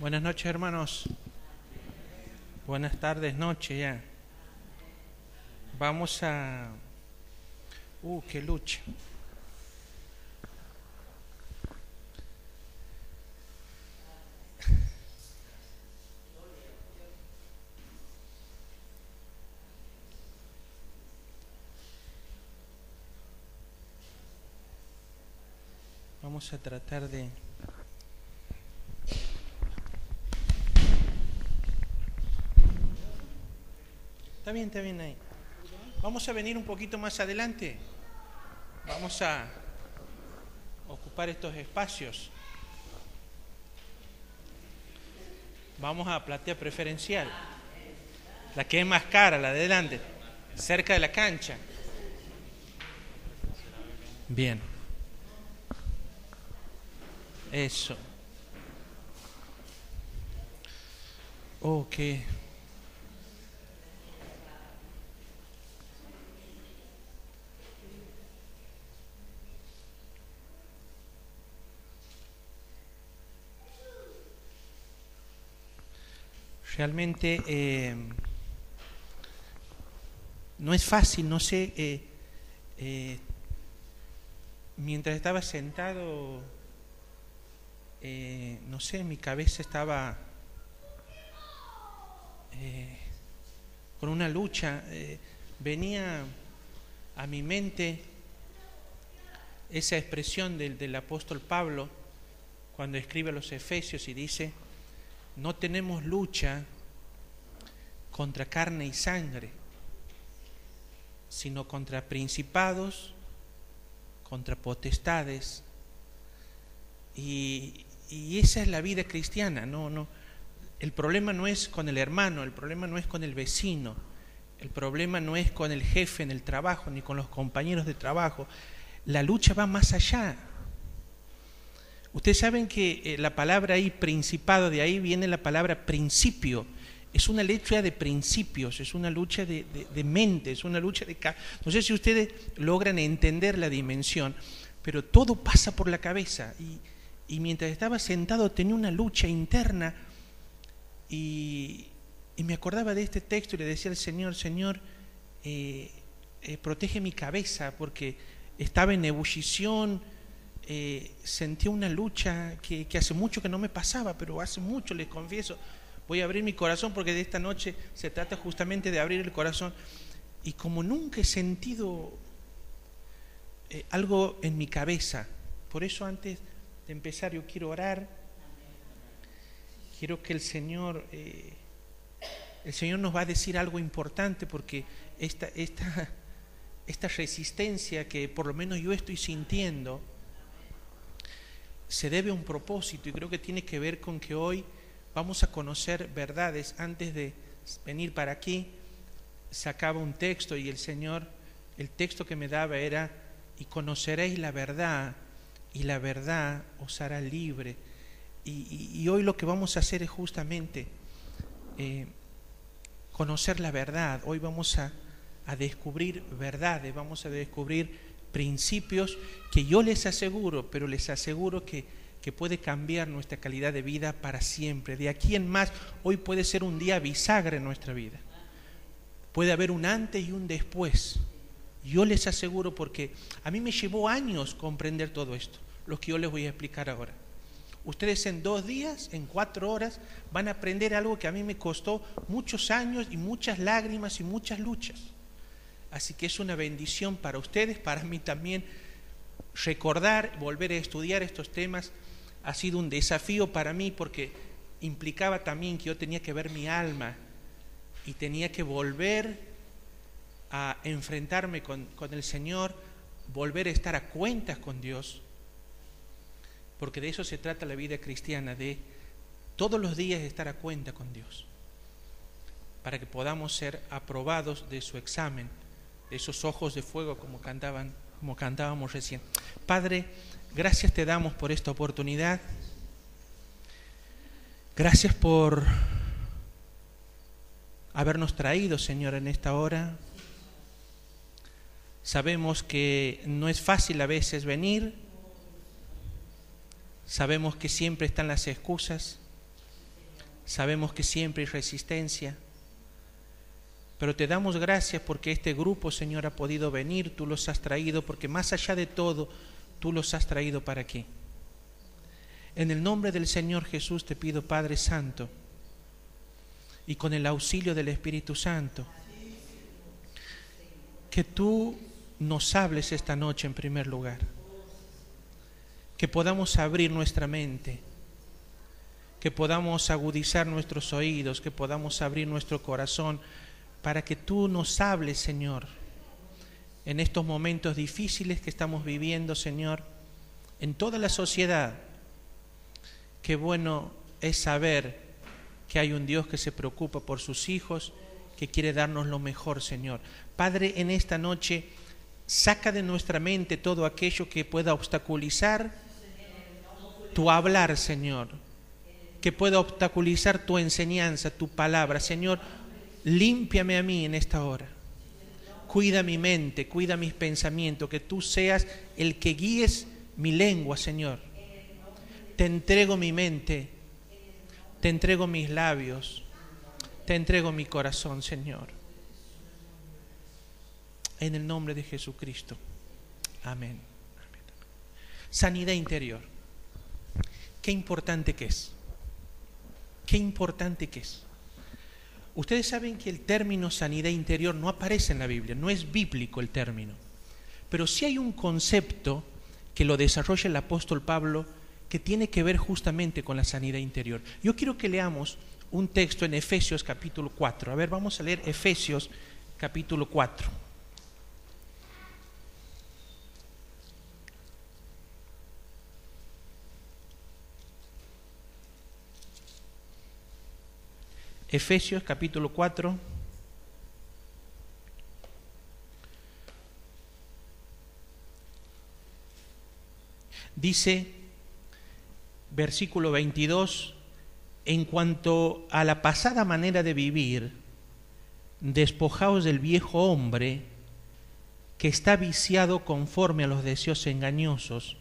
Buenas noches, hermanos. Buenas tardes, noche ya. Vamos a... qué lucha. Vamos a tratar de... Está bien ahí. Vamos a venir un poquito más adelante. Vamos a ocupar estos espacios. Vamos a platea preferencial. La que es más cara, la de adelante, cerca de la cancha. Bien. Eso. Ok. Realmente no es fácil, no sé, mientras estaba sentado, no sé, mi cabeza estaba con una lucha, venía a mi mente esa expresión del apóstol Pablo cuando escribe a los Efesios y dice: no tenemos lucha contra carne y sangre, sino contra principados, contra potestades. Y esa es la vida cristiana. No, el problema no es con el hermano, el problema no es con el vecino, el problema no es con el jefe en el trabajo, ni con los compañeros de trabajo. La lucha va más allá. Ustedes saben que la palabra ahí, principado, de ahí viene la palabra principio. Es una lucha de principios, es una lucha de mente, es una lucha de... No sé si ustedes logran entender la dimensión, pero todo pasa por la cabeza. Y mientras estaba sentado tenía una lucha interna y me acordaba de este texto y le decía al Señor: Señor, protege mi cabeza, porque estaba en ebullición. Sentí una lucha que hace mucho que no me pasaba, pero hace mucho, les confieso. Voy a abrir mi corazón porque de esta noche se trata justamente de abrir el corazón. Y como nunca he sentido algo en mi cabeza, por eso antes de empezar yo quiero orar. Quiero que el Señor nos va a decir algo importante, porque esta resistencia que por lo menos yo estoy sintiendo se debe a un propósito, y creo que tiene que ver con que hoy vamos a conocer verdades. Antes de venir para aquí sacaba un texto y el texto que me daba era: y conoceréis la verdad, y la verdad os hará libre. Y hoy lo que vamos a hacer es justamente conocer la verdad. Hoy vamos a descubrir verdades, vamos a descubrir principios que yo les aseguro, pero les aseguro que puede cambiar nuestra calidad de vida para siempre. De aquí en más, hoy puede ser un día bisagra en nuestra vida. Puede haber un antes y un después. Yo les aseguro, porque a mí me llevó años comprender todo esto, lo que yo les voy a explicar ahora. Ustedes en 2 días, en 4 horas, van a aprender algo que a mí me costó muchos años y muchas lágrimas y muchas luchas. Así que es una bendición para ustedes, para mí también. Recordar, volver a estudiar estos temas ha sido un desafío para mí, porque implicaba también que yo tenía que ver mi alma y tenía que volver a enfrentarme con el Señor, volver a estar a cuentas con Dios, porque de eso se trata la vida cristiana, de todos los días estar a cuenta con Dios, para que podamos ser aprobados de su examen, de esos ojos de fuego, como cantábamos recién. Padre, gracias te damos por esta oportunidad. Gracias por habernos traído, Señor, en esta hora. Sabemos que no es fácil a veces venir. Sabemos que siempre están las excusas. Sabemos que siempre hay resistencia, pero te damos gracias porque este grupo, Señor, ha podido venir, tú los has traído, porque más allá de todo, tú los has traído para aquí. En el nombre del Señor Jesús te pido, Padre Santo, y con el auxilio del Espíritu Santo, que tú nos hables esta noche en primer lugar, que podamos abrir nuestra mente, que podamos agudizar nuestros oídos, que podamos abrir nuestro corazón, para que tú nos hables, Señor, en estos momentos difíciles que estamos viviendo, Señor, en toda la sociedad. Qué bueno es saber que hay un Dios que se preocupa por sus hijos, que quiere darnos lo mejor, Señor. Padre, en esta noche, saca de nuestra mente todo aquello que pueda obstaculizar tu hablar, Señor, que pueda obstaculizar tu enseñanza, tu palabra. Señor, límpiame a mí en esta hora. Cuida mi mente, cuida mis pensamientos, que tú seas el que guíes mi lengua, Señor. Te entrego mi mente, te entrego mis labios, te entrego mi corazón, Señor. En el nombre de Jesucristo. Amén. Amén. Sanidad interior. Qué importante que es. Qué importante que es. Ustedes saben que el término sanidad interior no aparece en la Biblia, no es bíblico el término. Pero sí hay un concepto que lo desarrolla el apóstol Pablo que tiene que ver justamente con la sanidad interior. Yo quiero que leamos un texto en Efesios capítulo 4. A ver, vamos a leer Efesios capítulo 4. Efesios capítulo 4. Dice, versículo 22, en cuanto a la pasada manera de vivir, despojaos del viejo hombre que está viciado conforme a los deseos engañosos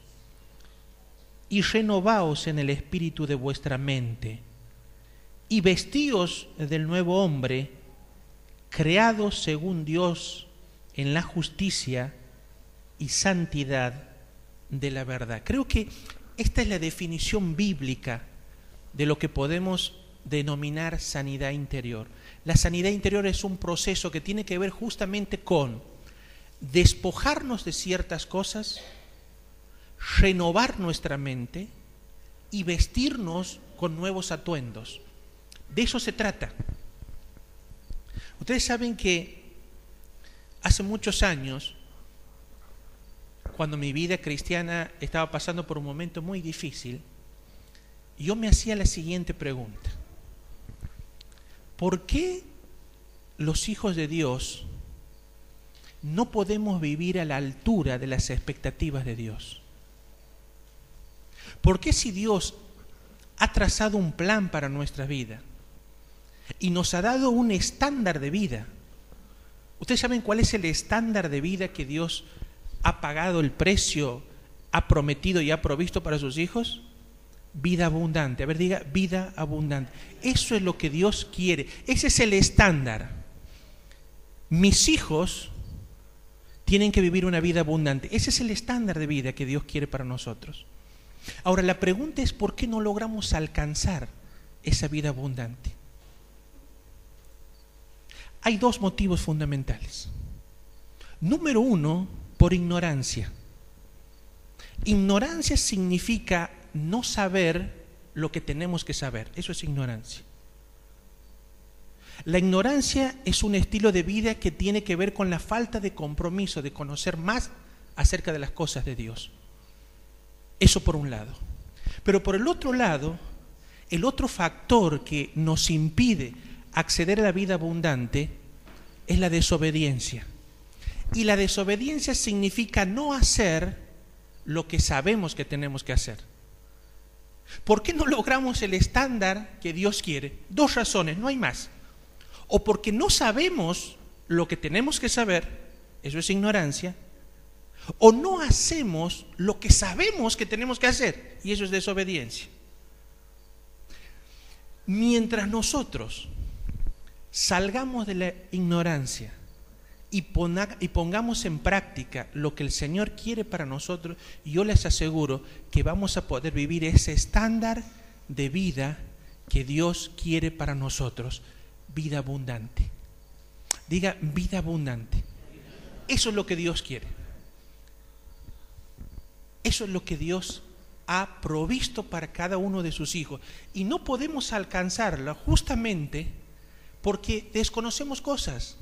y renovaos en el espíritu de vuestra mente y vestíos del nuevo hombre creado según Dios en la justicia y santidad de la verdad. Creo que esta es la definición bíblica de lo que podemos denominar sanidad interior. La sanidad interior es un proceso que tiene que ver justamente con despojarnos de ciertas cosas, renovar nuestra mente y vestirnos con nuevos atuendos. De eso se trata. Ustedes saben que hace muchos años, cuando mi vida cristiana estaba pasando por un momento muy difícil, yo me hacía la siguiente pregunta: ¿por qué los hijos de Dios no podemos vivir a la altura de las expectativas de Dios? ¿Por qué, si Dios ha trazado un plan para nuestra vida y nos ha dado un estándar de vida? ¿Ustedes saben cuál es el estándar de vida que Dios ha pagado el precio, ha prometido y ha provisto para sus hijos? Vida abundante. A ver, diga, vida abundante. Eso es lo que Dios quiere. Ese es el estándar. Mis hijos tienen que vivir una vida abundante. Ese es el estándar de vida que Dios quiere para nosotros. Ahora, la pregunta es: ¿por qué no logramos alcanzar esa vida abundante? Hay dos motivos fundamentales. Número uno, por ignorancia. Ignorancia significa no saber lo que tenemos que saber. Eso es ignorancia. La ignorancia es un estilo de vida que tiene que ver con la falta de compromiso, de conocer más acerca de las cosas de Dios. Eso por un lado. Pero por el otro lado, el otro factor que nos impide acceder a la vida abundante es la desobediencia. Y la desobediencia significa no hacer lo que sabemos que tenemos que hacer. ¿Por qué no logramos el estándar que Dios quiere? Dos razones, no hay más. O porque no sabemos lo que tenemos que saber, eso es ignorancia, o no hacemos lo que sabemos que tenemos que hacer, y eso es desobediencia. Mientras nosotros salgamos de la ignorancia y pongamos en práctica lo que el Señor quiere para nosotros, yo les aseguro que vamos a poder vivir ese estándar de vida que Dios quiere para nosotros, vida abundante. Diga, vida abundante. Eso es lo que Dios quiere. Eso es lo que Dios ha provisto para cada uno de sus hijos. Y no podemos alcanzarlo justamente porque desconocemos cosas.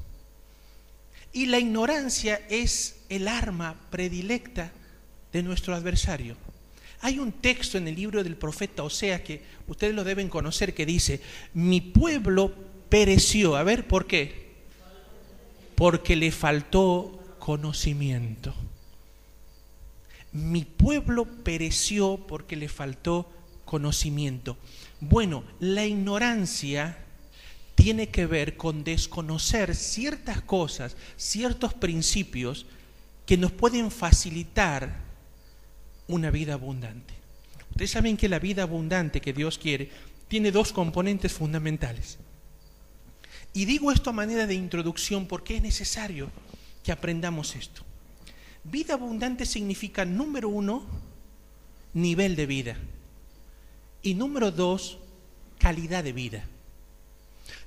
Y la ignorancia es el arma predilecta de nuestro adversario. Hay un texto en el libro del profeta Oseas que ustedes lo deben conocer, que dice: mi pueblo pereció. A ver, ¿por qué? Porque le faltó conocimiento. Mi pueblo pereció porque le faltó conocimiento. Bueno, la ignorancia tiene que ver con desconocer ciertas cosas, ciertos principios que nos pueden facilitar una vida abundante. Ustedes saben que la vida abundante que Dios quiere tiene dos componentes fundamentales. Y digo esto a manera de introducción porque es necesario que aprendamos esto. Vida abundante significa, número uno, nivel de vida. Y número dos, calidad de vida.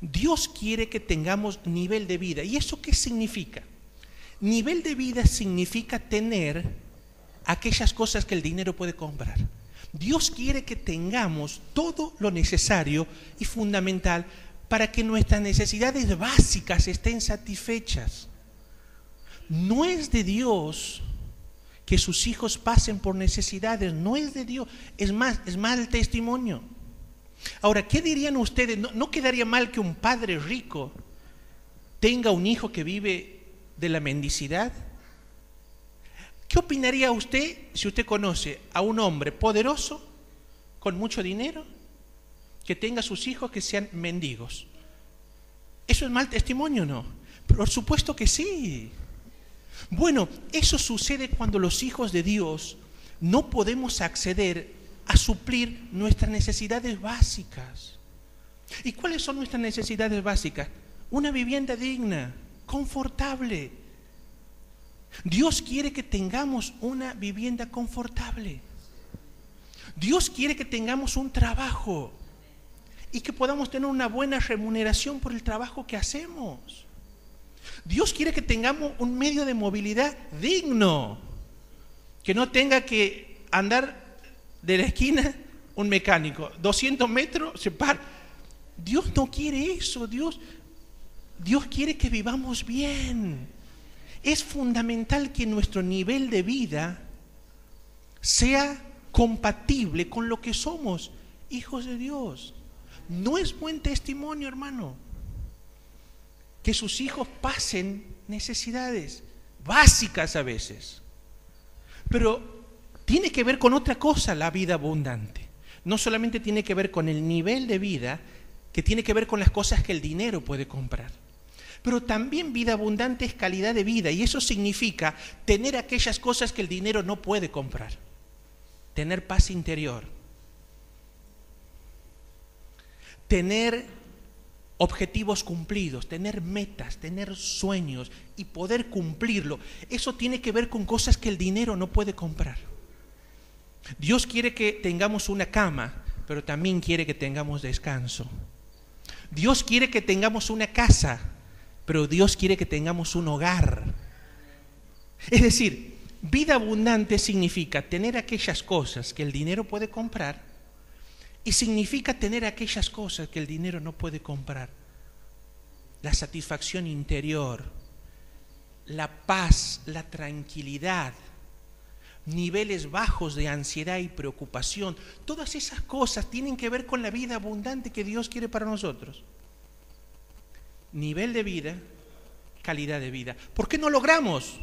Dios quiere que tengamos nivel de vida. ¿Y eso qué significa? Nivel de vida significa tener aquellas cosas que el dinero puede comprar. Dios quiere que tengamos todo lo necesario y fundamental para que nuestras necesidades básicas estén satisfechas. No es de Dios que sus hijos pasen por necesidades, no es de Dios, es mal testimonio. Ahora, ¿qué dirían ustedes? ¿No quedaría mal que un padre rico tenga un hijo que vive de la mendicidad? ¿Qué opinaría usted si usted conoce a un hombre poderoso, con mucho dinero, que tenga sus hijos que sean mendigos? ¿Eso es mal testimonio o no? Por supuesto que sí. Bueno, eso sucede cuando los hijos de Dios no podemos acceder a suplir nuestras necesidades básicas. ¿Y cuáles son nuestras necesidades básicas? Una vivienda digna, confortable. Dios quiere que tengamos una vivienda confortable. Dios quiere que tengamos un trabajo y que podamos tener una buena remuneración por el trabajo que hacemos. Dios quiere que tengamos un medio de movilidad digno, que no tenga que andar de la esquina un mecánico, 200 metros se para. Dios no quiere eso. Dios quiere que vivamos bien. Es fundamental que nuestro nivel de vida sea compatible con lo que somos, hijos de Dios. No es buen testimonio, hermano, que sus hijos pasen necesidades básicas a veces. Pero tiene que ver con otra cosa la vida abundante. No solamente tiene que ver con el nivel de vida, que tiene que ver con las cosas que el dinero puede comprar. Pero también vida abundante es calidad de vida, y eso significa tener aquellas cosas que el dinero no puede comprar. Tener paz interior. Tener objetivos cumplidos, tener metas, tener sueños y poder cumplirlo. Eso tiene que ver con cosas que el dinero no puede comprar. Dios quiere que tengamos una cama, pero también quiere que tengamos descanso. Dios quiere que tengamos una casa, pero Dios quiere que tengamos un hogar. Es decir, vida abundante significa tener aquellas cosas que el dinero puede comprar, y significa tener aquellas cosas que el dinero no puede comprar. La satisfacción interior, la paz, la tranquilidad, niveles bajos de ansiedad y preocupación. Todas esas cosas tienen que ver con la vida abundante que Dios quiere para nosotros. Nivel de vida, calidad de vida. ¿Por qué no logramos?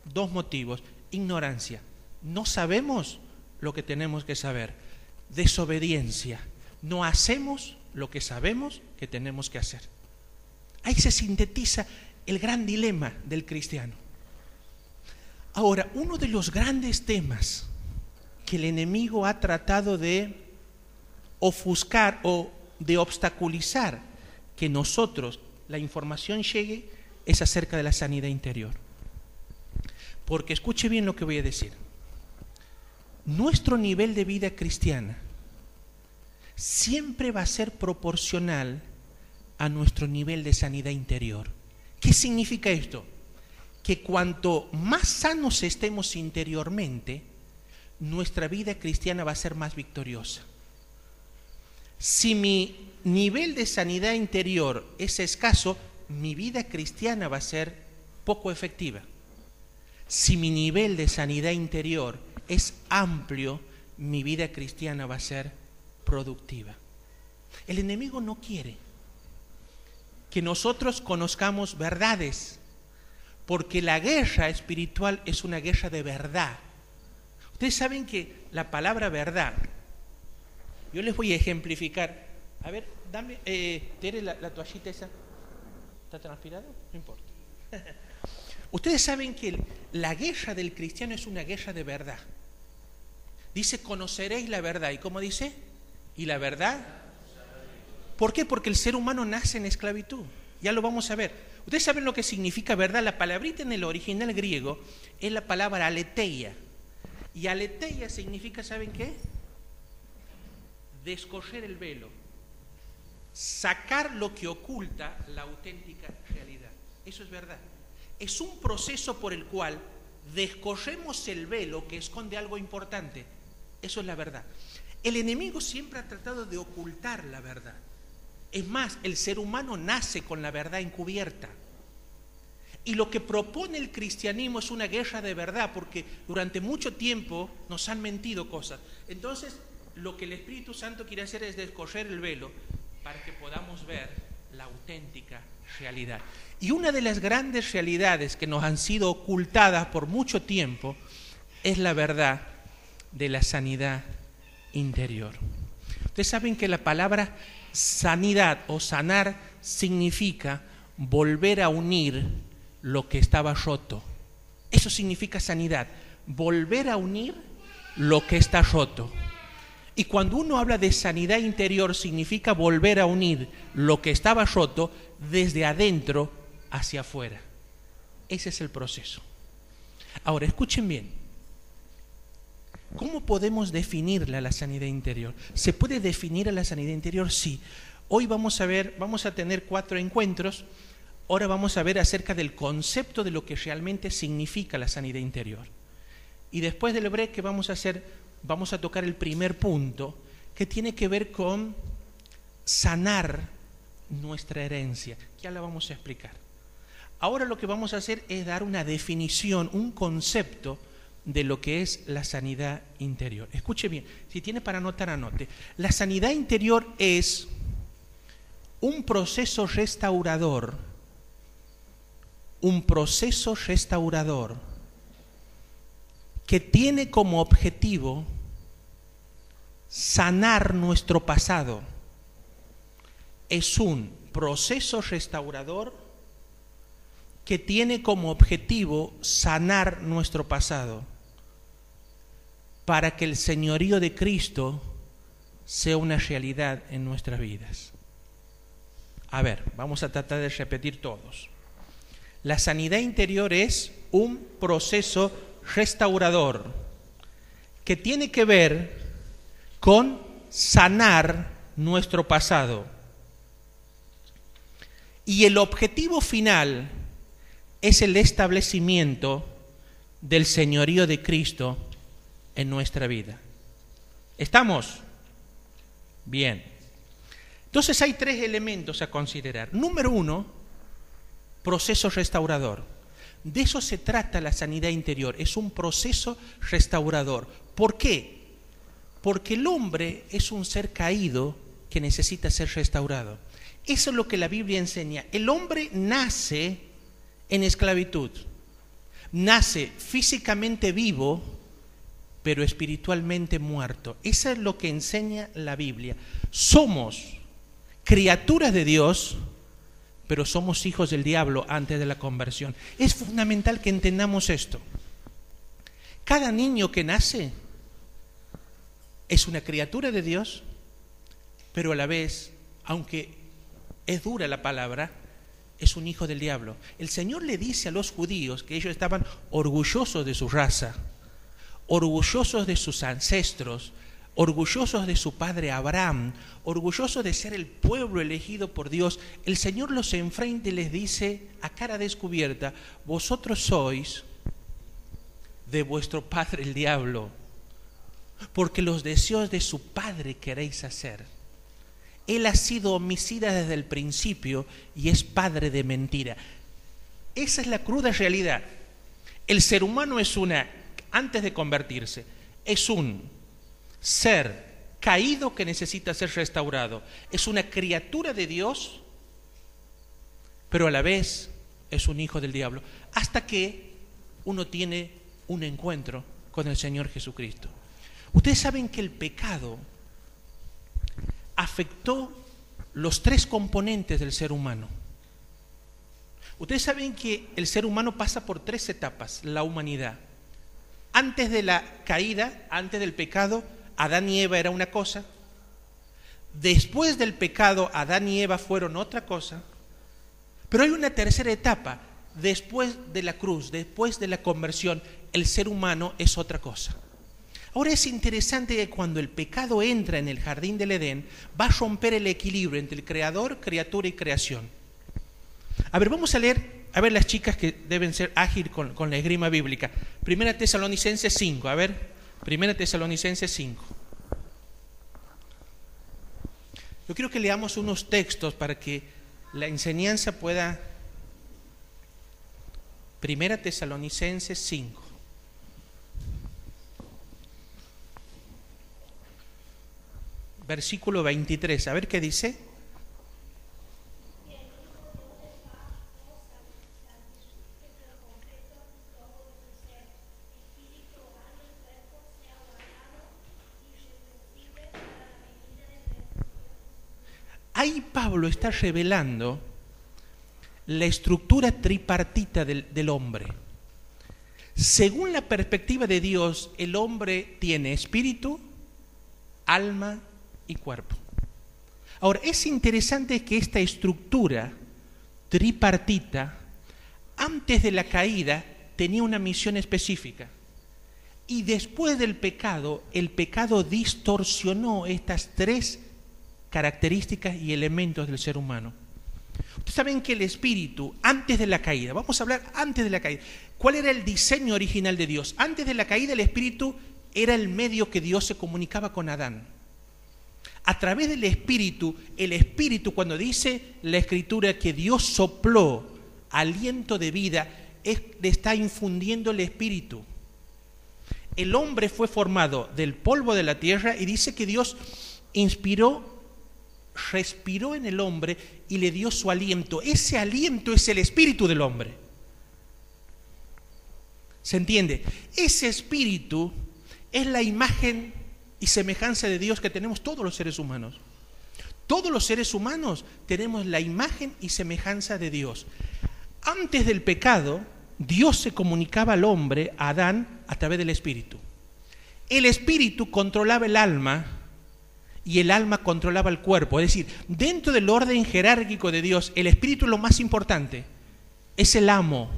Dos motivos. Ignorancia. No sabemos lo que tenemos que saber. Desobediencia. No hacemos lo que sabemos que tenemos que hacer. Ahí se sintetiza el gran dilema del cristiano. Ahora, uno de los grandes temas que el enemigo ha tratado de ofuscar o de obstaculizar que nosotros, la información llegue, es acerca de la sanidad interior. Porque escuche bien lo que voy a decir. Nuestro nivel de vida cristiana siempre va a ser proporcional a nuestro nivel de sanidad interior. ¿Qué significa esto? Que cuanto más sanos estemos interiormente, nuestra vida cristiana va a ser más victoriosa. Si mi nivel de sanidad interior es escaso, mi vida cristiana va a ser poco efectiva. Si mi nivel de sanidad interior es amplio, mi vida cristiana va a ser productiva. El enemigo no quiere que nosotros conozcamos verdades, porque la guerra espiritual es una guerra de verdad. Ustedes saben que la palabra verdad, yo les voy a ejemplificar. A ver, dame, Tere, la toallita esa. ¿Está transpirado? No importa. Ustedes saben que la guerra del cristiano es una guerra de verdad. Dice, conoceréis la verdad. ¿Y cómo dice? ¿Y la verdad? ¿Por qué? Porque el ser humano nace en esclavitud. Ya lo vamos a ver. Ustedes saben lo que significa verdad. La palabrita en el original griego es la palabra aletheia. Y aletheia significa, ¿saben qué? Descoser el velo. Sacar lo que oculta la auténtica realidad. Eso es verdad. Es un proceso por el cual descosemos el velo que esconde algo importante. Eso es la verdad. El enemigo siempre ha tratado de ocultar la verdad. Es más, el ser humano nace con la verdad encubierta. Y lo que propone el cristianismo es una guerra de verdad, porque durante mucho tiempo nos han mentido cosas. Entonces, lo que el Espíritu Santo quiere hacer es descoser el velo para que podamos ver la auténtica realidad. Y una de las grandes realidades que nos han sido ocultadas por mucho tiempo es la verdad de la sanidad interior. Ustedes saben que la palabra sanidad o sanar significa volver a unir lo que estaba roto. Eso significa sanidad, volver a unir lo que está roto. Y cuando uno habla de sanidad interior, significa volver a unir lo que estaba roto desde adentro hacia afuera. Ese es el proceso. Ahora, escuchen bien. ¿Cómo podemos definirla, la sanidad interior? ¿Se puede definir a la sanidad interior? Sí. Hoy vamos a tener 4 encuentros. Ahora vamos a ver acerca del concepto de lo que realmente significa la sanidad interior. Y después del break que vamos a tocar el primer punto, que tiene que ver con sanar nuestra herencia. Ya la vamos a explicar. Ahora lo que vamos a hacer es dar una definición, un concepto de lo que es la sanidad interior. Escuche bien, si tiene para anotar, anote. La sanidad interior es un proceso restaurador, que tiene como objetivo sanar nuestro pasado. Es un proceso restaurador que tiene como objetivo sanar nuestro pasado para que el señorío de Cristo sea una realidad en nuestras vidas. A ver, vamos a tratar de repetir todos. La sanidad interior es un proceso restaurador que tiene que ver con sanar nuestro pasado. Y el objetivo final es el establecimiento del señorío de Cristo en nuestra vida. ¿Estamos? Bien. Entonces hay 3 elementos a considerar. Número 1, proceso restaurador. De eso se trata la sanidad interior, es un proceso restaurador. ¿Por qué? Porque el hombre es un ser caído que necesita ser restaurado. Eso es lo que la Biblia enseña. El hombre nace en esclavitud, nace físicamente vivo, pero espiritualmente muerto. Eso es lo que enseña la Biblia. Somos criaturas de Dios, pero somos hijos del diablo antes de la conversión. Es fundamental que entendamos esto. Cada niño que nace es una criatura de Dios, pero a la vez aunque es dura la palabra, es un hijo del diablo. El Señor le dice a los judíos que ellos estaban orgullosos de su raza, orgullosos de sus ancestros, orgullosos de su padre Abraham, orgullosos de ser el pueblo elegido por Dios. El Señor los enfrenta y les dice a cara descubierta: vosotros sois de vuestro padre el diablo, porque los deseos de su padre queréis hacer. Él ha sido homicida desde el principio y es padre de mentira. Esa es la cruda realidad. El ser humano antes de convertirse, es un ser caído que necesita ser restaurado. Es una criatura de Dios, pero a la vez es un hijo del diablo. Hasta que uno tiene un encuentro con el Señor Jesucristo. Ustedes saben que el pecado afectó los 3 componentes del ser humano. Ustedes saben que el ser humano pasa por 3 etapas, la humanidad. Antes de la caída, antes del pecado, Adán y Eva era una cosa. Después del pecado, Adán y Eva fueron otra cosa. Pero hay una tercera etapa. Después de la cruz, después de la conversión, el ser humano es otra cosa. Ahora es interesante que cuando el pecado entra en el jardín del Edén, va a romper el equilibrio entre el creador, criatura y creación. A ver, vamos a leer, las chicas que deben ser ágiles con la esgrima bíblica. 1 Tesalonicenses 5, 1 Tesalonicenses 5. Yo quiero que leamos unos textos para que la enseñanza pueda... 1 Tesalonicenses 5. Versículo 23, a ver qué dice. Ahí Pablo está revelando la estructura tripartita del hombre. Según la perspectiva de Dios, el hombre tiene espíritu, alma y cuerpo. Ahora, es interesante que esta estructura tripartita, antes de la caída, tenía una misión específica. Y después del pecado, el pecado distorsionó estas 3 características y elementos del ser humano. Ustedes saben que el espíritu, antes de la caída, vamos a hablar antes de la caída, ¿cuál era el diseño original de Dios? Antes de la caída, el espíritu era el medio que Dios se comunicaba con Adán. A través del espíritu, cuando dice la Escritura que Dios sopló aliento de vida, le está infundiendo el espíritu. El hombre fue formado del polvo de la tierra y dice que Dios respiró en el hombre y le dio su aliento. Ese aliento es el espíritu del hombre. ¿Se entiende? Ese espíritu es la imagen y semejanza de Dios que tenemos todos los seres humanos. Todos los seres humanos tenemos la imagen y semejanza de Dios. Antes del pecado, Dios se comunicaba al hombre, a Adán, a través del espíritu. El espíritu controlaba el alma y el alma controlaba el cuerpo. Es decir, dentro del orden jerárquico de Dios, el espíritu es lo más importante, es el amo.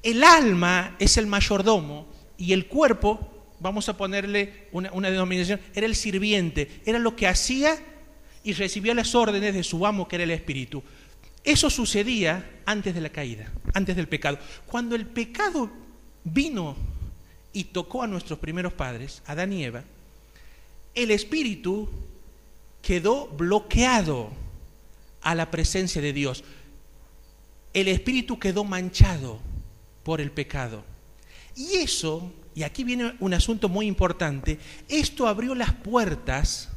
El alma es el mayordomo y el cuerpo, vamos a ponerle una denominación, era el sirviente, era lo que hacía y recibía las órdenes de su amo, que era el espíritu. Eso sucedía antes de la caída, antes del pecado. Cuando el pecado vino y tocó a nuestros primeros padres, Adán y Eva, el espíritu quedó bloqueado a la presencia de Dios. El espíritu quedó manchado por el pecado. Y eso, y aquí viene un asunto muy importante, esto abrió las puertas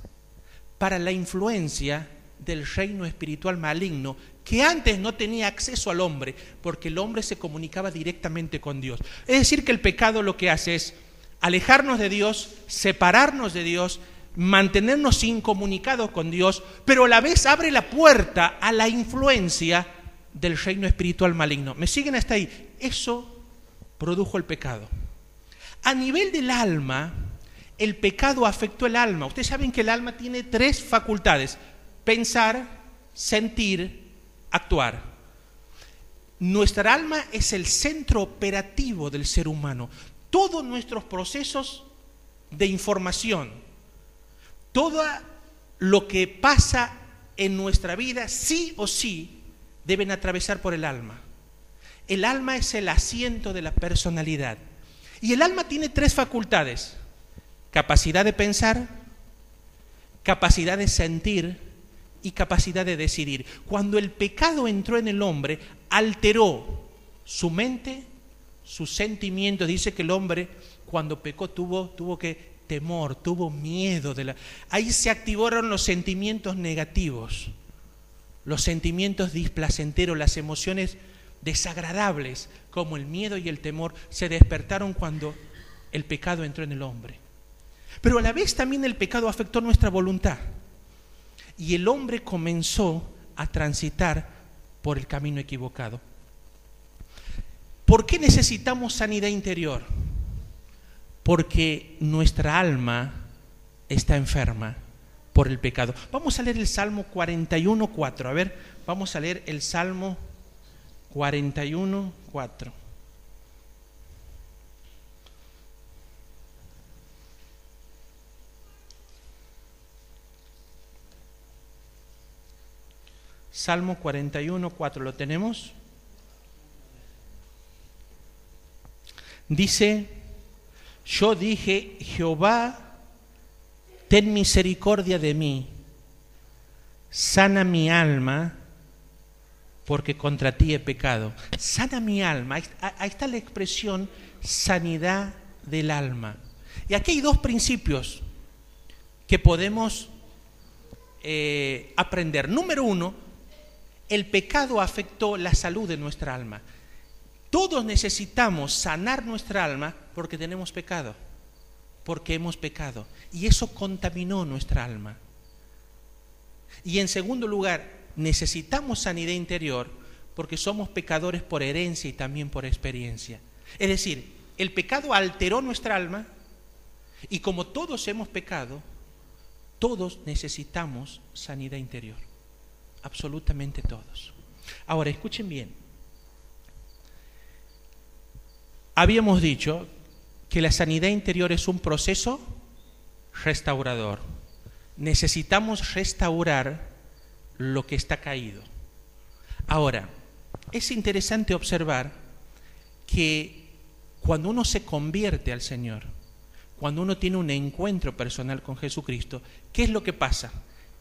para la influencia del reino espiritual maligno, que antes no tenía acceso al hombre, porque el hombre se comunicaba directamente con Dios. Es decir, que el pecado lo que hace es alejarnos de Dios, separarnos de Dios, mantenernos incomunicados con Dios, pero a la vez abre la puerta a la influencia del reino espiritual maligno. ¿Me siguen hasta ahí? Eso produjo el pecado. A nivel del alma, el pecado afectó el alma. Ustedes saben que el alma tiene 3 facultades: pensar, sentir, actuar. Nuestra alma es el centro operativo del ser humano. Todos nuestros procesos de información, todo lo que pasa en nuestra vida, sí o sí, deben atravesar por el alma. El alma es el asiento de la personalidad. Y el alma tiene 3 facultades: capacidad de pensar, capacidad de sentir y capacidad de decidir. Cuando el pecado entró en el hombre, alteró su mente, sus sentimientos. Dice que el hombre, cuando pecó, tuvo que temor, tuvo miedo. Ahí se activaron los sentimientos negativos, los sentimientos displacenteros, las emociones desagradables, como el miedo y el temor, se despertaron cuando el pecado entró en el hombre. Pero a la vez también el pecado afectó nuestra voluntad y el hombre comenzó a transitar por el camino equivocado. ¿Por qué necesitamos sanidad interior? Porque nuestra alma está enferma por el pecado. Vamos a leer el Salmo 41:4. A ver, vamos a leer el Salmo 41:4. Salmo 41:4, ¿lo tenemos? Dice: yo dije, Jehová, ten misericordia de mí, sana mi alma, porque contra ti he pecado. Sana mi alma. Ahí está la expresión sanidad del alma. Y aquí hay 2 principios que podemos aprender. Número 1, el pecado afectó la salud de nuestra alma. Todos necesitamos sanar nuestra alma porque tenemos pecado, porque hemos pecado. Y eso contaminó nuestra alma. Y en segundo lugar, necesitamos sanidad interior porque somos pecadores por herencia y también por experiencia. Es decir, el pecado alteró nuestra alma y como todos hemos pecado, todos necesitamos sanidad interior. Absolutamente todos. Ahora, escuchen bien. Habíamos dicho que la sanidad interior es un proceso restaurador. Necesitamos restaurar lo que está caído. Ahora, es interesante observar que cuando uno se convierte al Señor, cuando uno tiene un encuentro personal con Jesucristo, ¿qué es lo que pasa?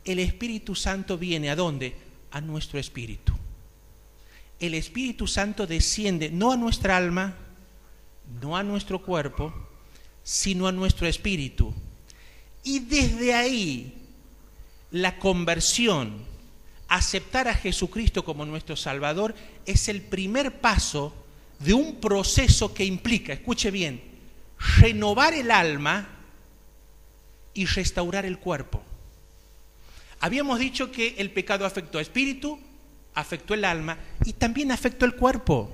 El Espíritu Santo viene ¿a dónde? A nuestro espíritu. El Espíritu Santo desciende no a nuestra alma, no a nuestro cuerpo, sino a nuestro espíritu. Y desde ahí, la conversión, aceptar a Jesucristo como nuestro Salvador, es el primer paso de un proceso que implica, escuche bien, renovar el alma y restaurar el cuerpo. Habíamos dicho que el pecado afectó al espíritu, afectó el alma y también afectó el cuerpo.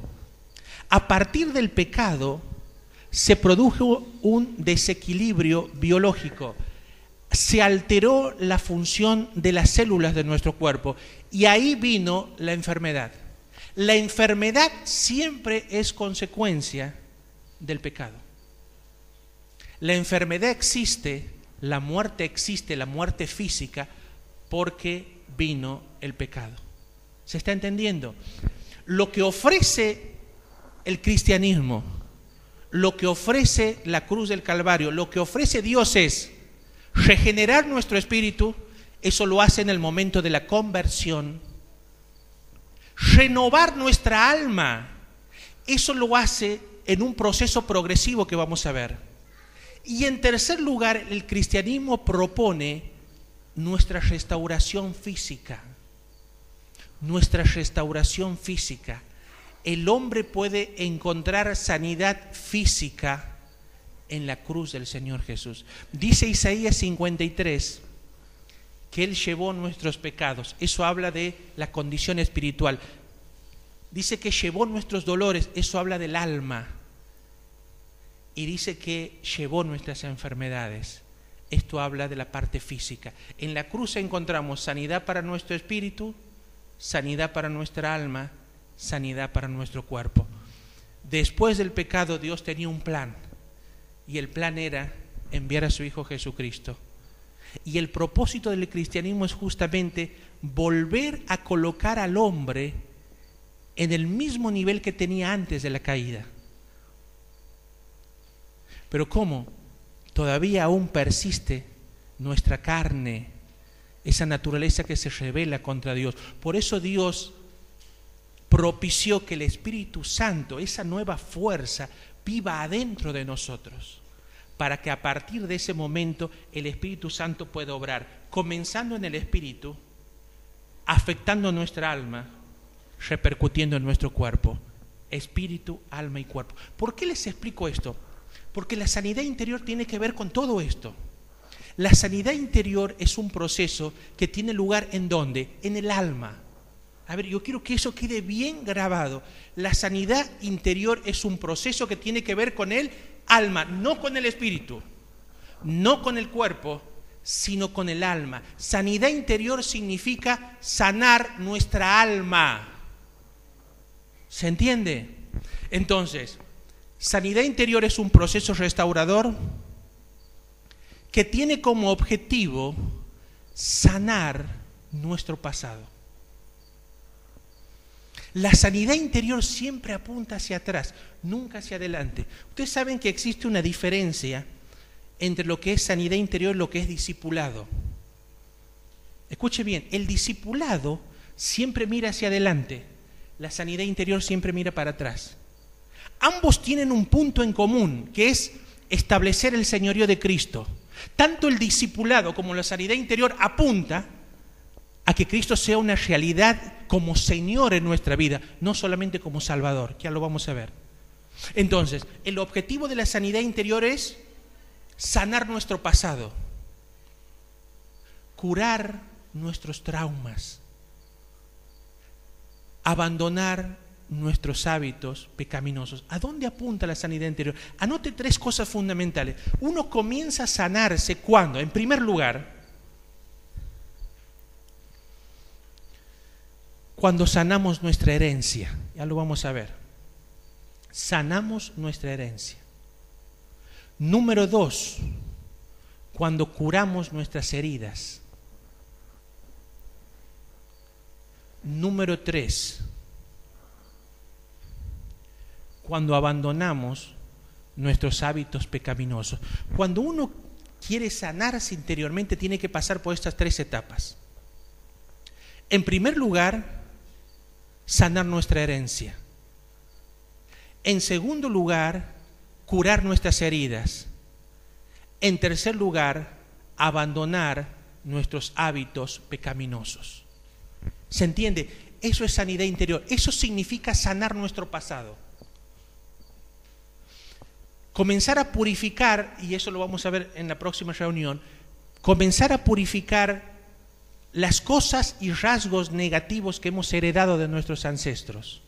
A partir del pecado se produjo un desequilibrio biológico. Se alteró la función de las células de nuestro cuerpo y ahí vino la enfermedad. La enfermedad siempre es consecuencia del pecado. La enfermedad existe, la muerte física, porque vino el pecado. ¿Se está entendiendo? Lo que ofrece el cristianismo, lo que ofrece la cruz del Calvario, lo que ofrece Dios es regenerar nuestro espíritu. Eso lo hace en el momento de la conversión. Renovar nuestra alma, eso lo hace en un proceso progresivo que vamos a ver. Y en tercer lugar, el cristianismo propone nuestra restauración física. Nuestra restauración física. El hombre puede encontrar sanidad física en la cruz del Señor Jesús. Dice Isaías 53 que Él llevó nuestros pecados. Eso habla de la condición espiritual. Dice que llevó nuestros dolores. Eso habla del alma. Y dice que llevó nuestras enfermedades. Esto habla de la parte física. En la cruz encontramos sanidad para nuestro espíritu, sanidad para nuestra alma, sanidad para nuestro cuerpo. Después del pecado, Dios tenía un plan, y el plan era enviar a su Hijo Jesucristo. Y el propósito del cristianismo es justamente volver a colocar al hombre en el mismo nivel que tenía antes de la caída. Pero ¿cómo? Todavía aún persiste nuestra carne, esa naturaleza que se rebela contra Dios. Por eso Dios propició que el Espíritu Santo, esa nueva fuerza, viva adentro de nosotros, para que a partir de ese momento el Espíritu Santo pueda obrar, comenzando en el Espíritu, afectando nuestra alma, repercutiendo en nuestro cuerpo. Espíritu, alma y cuerpo. ¿Por qué les explico esto? Porque la sanidad interior tiene que ver con todo esto. La sanidad interior es un proceso que tiene lugar ¿en dónde? En el alma. A ver, yo quiero que eso quede bien grabado. La sanidad interior es un proceso que tiene que ver con el alma, no con el espíritu, no con el cuerpo, sino con el alma. Sanidad interior significa sanar nuestra alma. ¿Se entiende? Entonces, sanidad interior es un proceso restaurador que tiene como objetivo sanar nuestro pasado. La sanidad interior siempre apunta hacia atrás, nunca hacia adelante. Ustedes saben que existe una diferencia entre lo que es sanidad interior y lo que es discipulado. Escuche bien, el discipulado siempre mira hacia adelante, la sanidad interior siempre mira para atrás. Ambos tienen un punto en común, que es establecer el señorío de Cristo. Tanto el discipulado como la sanidad interior apunta a que Cristo sea una realidad como Señor en nuestra vida, no solamente como Salvador, que ya lo vamos a ver. Entonces, el objetivo de la sanidad interior es sanar nuestro pasado, curar nuestros traumas, abandonar nuestros hábitos pecaminosos. ¿A dónde apunta la sanidad interior? Anote 3 cosas fundamentales. Uno comienza a sanarse ¿cuándo? En primer lugar, cuando sanamos nuestra herencia. Ya lo vamos a ver. Sanamos nuestra herencia. Número 2, cuando curamos nuestras heridas. Número 3, cuando abandonamos nuestros hábitos pecaminosos. Cuando uno quiere sanarse interiormente, tiene que pasar por estas 3 etapas. En primer lugar, sanar nuestra herencia. En segundo lugar, curar nuestras heridas. En tercer lugar, abandonar nuestros hábitos pecaminosos. ¿Se entiende? Eso es sanidad interior. Eso significa sanar nuestro pasado. Comenzar a purificar, y eso lo vamos a ver en la próxima reunión, comenzar a purificar las cosas y rasgos negativos que hemos heredado de nuestros ancestros.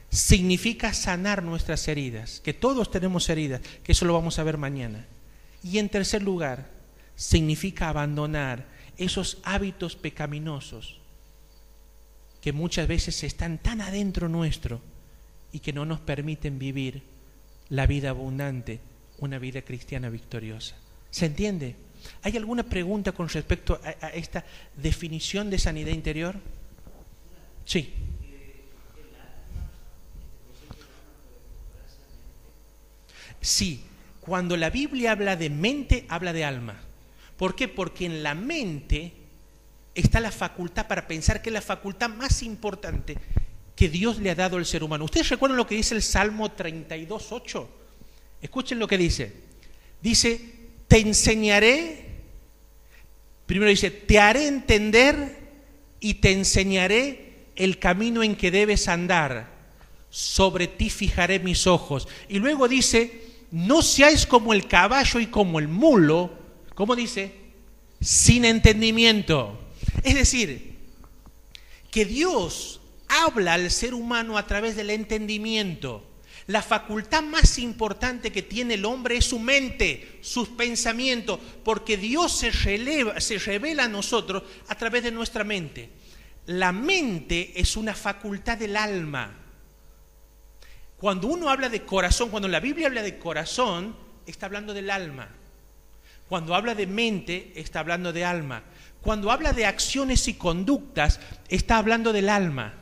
Significa sanar nuestras heridas, que todos tenemos heridas, que eso lo vamos a ver mañana. Y en tercer lugar, significa abandonar esos hábitos pecaminosos que muchas veces están tan adentro nuestro y que no nos permiten vivir la vida abundante, una vida cristiana victoriosa. ¿Se entiende? ¿Hay alguna pregunta con respecto a esta definición de sanidad interior? Sí. Sí, cuando la Biblia habla de mente, habla de alma. ¿Por qué? Porque en la mente está la facultad para pensar, que es la facultad más importante que Dios le ha dado al ser humano. ¿Ustedes recuerdan lo que dice el Salmo 32:8? Escuchen lo que dice. Dice, te enseñaré, primero dice, te haré entender y te enseñaré el camino en que debes andar. Sobre ti fijaré mis ojos. Y luego dice, no seáis como el caballo y como el mulo, ¿cómo dice? Sin entendimiento. Es decir, que Dios habla al ser humano a través del entendimiento. La facultad más importante que tiene el hombre es su mente, sus pensamientos, porque Dios se revela a nosotros a través de nuestra mente. La mente es una facultad del alma. Cuando uno habla de corazón, cuando la Biblia habla de corazón, está hablando del alma. Cuando habla de mente, está hablando de alma. Cuando habla de acciones y conductas, está hablando del alma.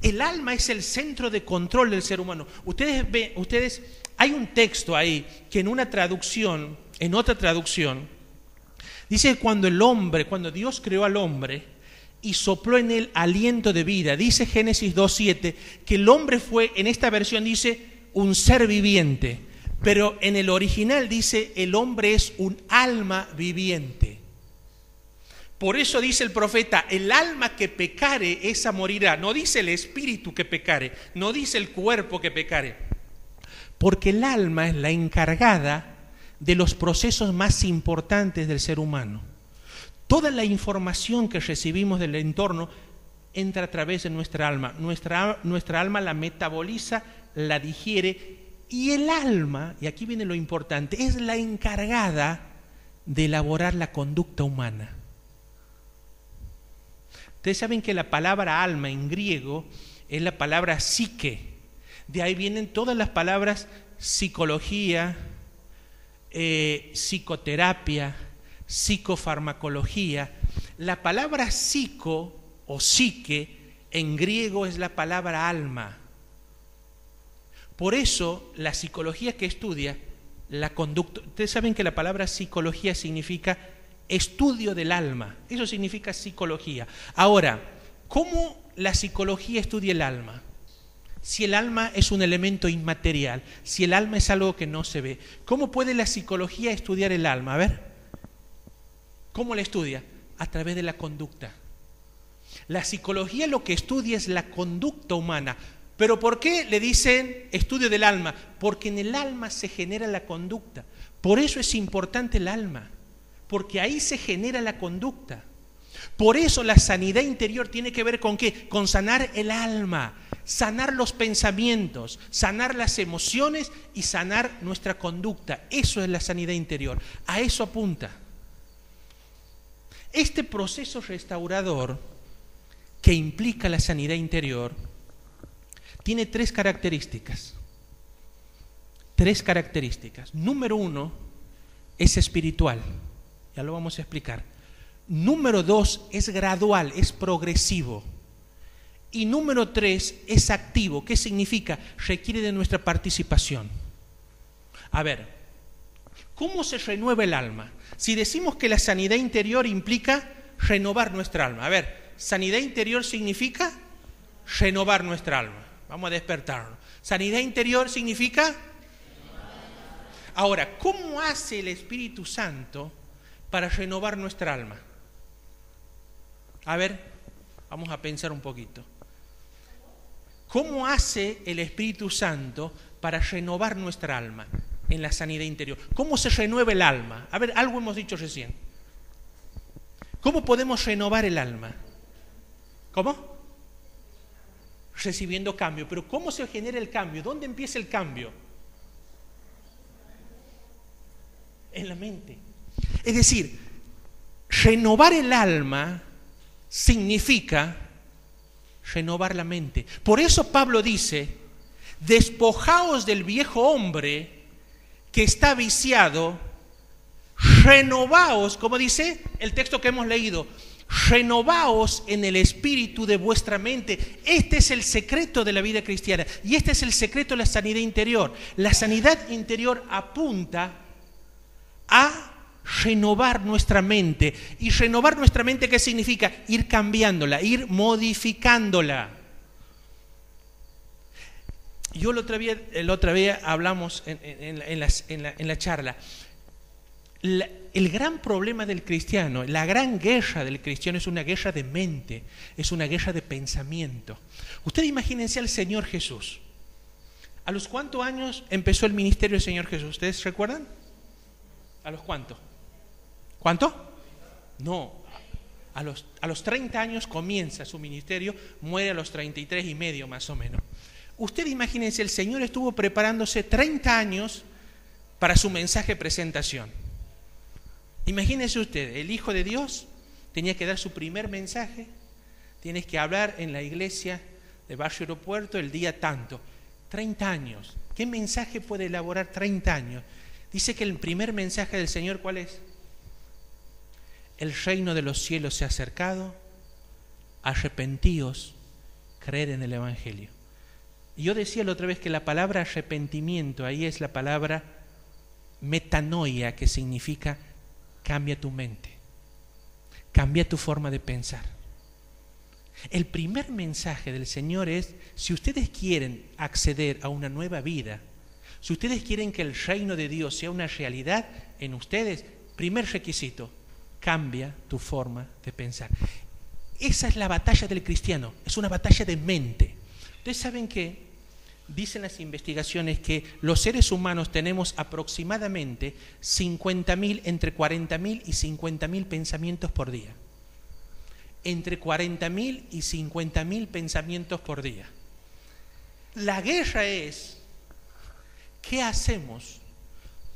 El alma es el centro de control del ser humano. Ustedes, hay un texto ahí que en otra traducción, dice cuando Dios creó al hombre y sopló en él aliento de vida, dice Génesis 2:7, que el hombre fue, en esta versión dice, un ser viviente, pero en el original dice, el hombre es un alma viviente. Por eso dice el profeta, el alma que pecare, esa morirá. No dice el espíritu que pecare, no dice el cuerpo que pecare. Porque el alma es la encargada de los procesos más importantes del ser humano. Toda la información que recibimos del entorno entra a través de nuestra alma. Nuestra alma la metaboliza, la digiere, y el alma, y aquí viene lo importante, es la encargada de elaborar la conducta humana. Ustedes saben que la palabra alma en griego es la palabra psique. De ahí vienen todas las palabras psicología, psicoterapia, psicofarmacología. La palabra psico o psique en griego es la palabra alma. Por eso la psicología que estudia la conducta. Ustedes saben que la palabra psicología significa estudio del alma, eso significa psicología. Ahora, ¿cómo la psicología estudia el alma? Si el alma es un elemento inmaterial, si el alma es algo que no se ve, ¿cómo puede la psicología estudiar el alma? A ver, ¿cómo la estudia? A través de la conducta. La psicología lo que estudia es la conducta humana. ¿Pero por qué le dicen estudio del alma? Porque en el alma se genera la conducta. Por eso es importante el alma. Porque ahí se genera la conducta. Por eso la sanidad interior tiene que ver con ¿qué? Con sanar el alma, sanar los pensamientos, sanar las emociones y sanar nuestra conducta. Eso es la sanidad interior. A eso apunta. Este proceso restaurador que implica la sanidad interior tiene tres características. Número 1, es espiritual. Ya lo vamos a explicar. Número 2, es gradual, es progresivo. Y número 3, es activo. ¿Qué significa? Requiere de nuestra participación. A ver, ¿cómo se renueva el alma? Si decimos que la sanidad interior implica renovar nuestra alma. A ver, sanidad interior significa renovar nuestra alma. Vamos a despertarnos. Sanidad interior significa... Ahora, ¿cómo hace el Espíritu Santo para renovar nuestra alma? A ver, vamos a pensar un poquito. ¿Cómo hace el Espíritu Santo para renovar nuestra alma en la sanidad interior? ¿Cómo se renueva el alma? A ver, algo hemos dicho recién. ¿Cómo podemos renovar el alma? ¿Cómo? Recibiendo cambio. Pero ¿cómo se genera el cambio? ¿Dónde empieza el cambio? En la mente. Es decir, renovar el alma significa renovar la mente. Por eso Pablo dice, despojaos del viejo hombre que está viciado, renovaos, como dice el texto que hemos leído, renovaos en el espíritu de vuestra mente. Este es el secreto de la vida cristiana y este es el secreto de la sanidad interior. La sanidad interior apunta a renovar nuestra mente. ¿Y renovar nuestra mente qué significa? Ir cambiándola, ir modificándola. Yo el otro día hablamos en la charla. El gran problema del cristiano, la gran guerra del cristiano es una guerra de mente, es una guerra de pensamiento. Ustedes imagínense al Señor Jesús. ¿A los cuántos años empezó el ministerio del Señor Jesús? ¿Ustedes recuerdan? ¿A los cuántos? ¿Cuánto? No, a los 30 años comienza su ministerio, muere a los 33 y medio más o menos. Usted imagínense, el Señor estuvo preparándose 30 años para su mensaje de presentación. Imagínense usted, el Hijo de Dios tenía que dar su primer mensaje, tiene que hablar en la iglesia de Barrio Aeropuerto el día tanto. 30 años. ¿Qué mensaje puede elaborar 30 años? Dice que el primer mensaje del Señor, ¿cuál es? El reino de los cielos se ha acercado, arrepentíos, creed en el Evangelio. Y yo decía la otra vez que la palabra arrepentimiento, ahí es la palabra metanoia, que significa cambia tu mente, cambia tu forma de pensar. El primer mensaje del Señor es, si ustedes quieren acceder a una nueva vida, si ustedes quieren que el reino de Dios sea una realidad en ustedes, primer requisito, cambia tu forma de pensar. Esa es la batalla del cristiano, es una batalla de mente. Ustedes saben que dicen las investigaciones que los seres humanos tenemos aproximadamente 50.000, entre 40.000 y 50.000 pensamientos por día. Entre 40.000 y 50.000 pensamientos por día. La guerra es, ¿qué hacemos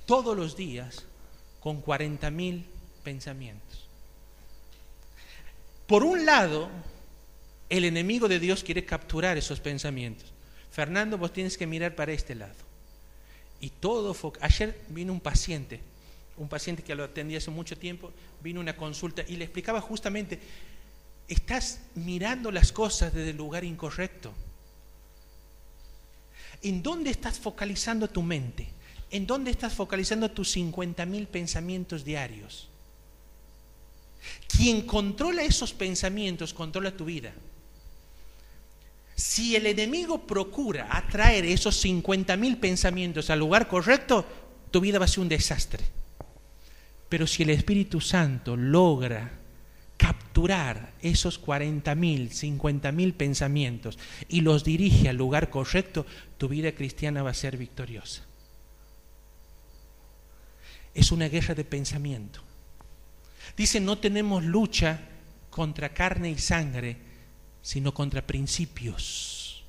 todos los días con 40.000 pensamientos? Por un lado, el enemigo de Dios quiere capturar esos pensamientos. Fernando, vos tienes que mirar para este lado. Y todo ayer vino un paciente que lo atendí hace mucho tiempo, vino a una consulta y le explicaba justamente, estás mirando las cosas desde el lugar incorrecto. ¿En dónde estás focalizando tu mente? ¿En dónde estás focalizando tus 50.000 pensamientos diarios? Quien controla esos pensamientos, controla tu vida. Si el enemigo procura atraer esos 50.000 pensamientos al lugar correcto, tu vida va a ser un desastre. Pero si el Espíritu Santo logra capturar esos 40.000, 50.000 pensamientos y los dirige al lugar correcto, tu vida cristiana va a ser victoriosa. Es una guerra de pensamiento. Dice, no tenemos lucha contra carne y sangre, sino contra principios.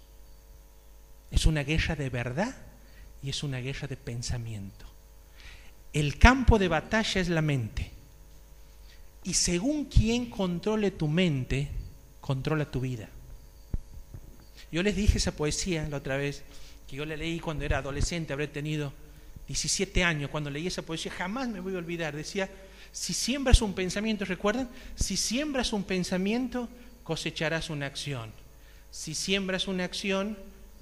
Es una guerra de verdad y es una guerra de pensamiento. El campo de batalla es la mente. Y según quien controle tu mente, controla tu vida. Yo les dije esa poesía la otra vez, que yo la leí cuando era adolescente, habré tenido 17 años. Cuando leí esa poesía, jamás me voy a olvidar. Decía, si siembras un pensamiento, ¿recuerdan? Si siembras un pensamiento, cosecharás una acción. Si siembras una acción,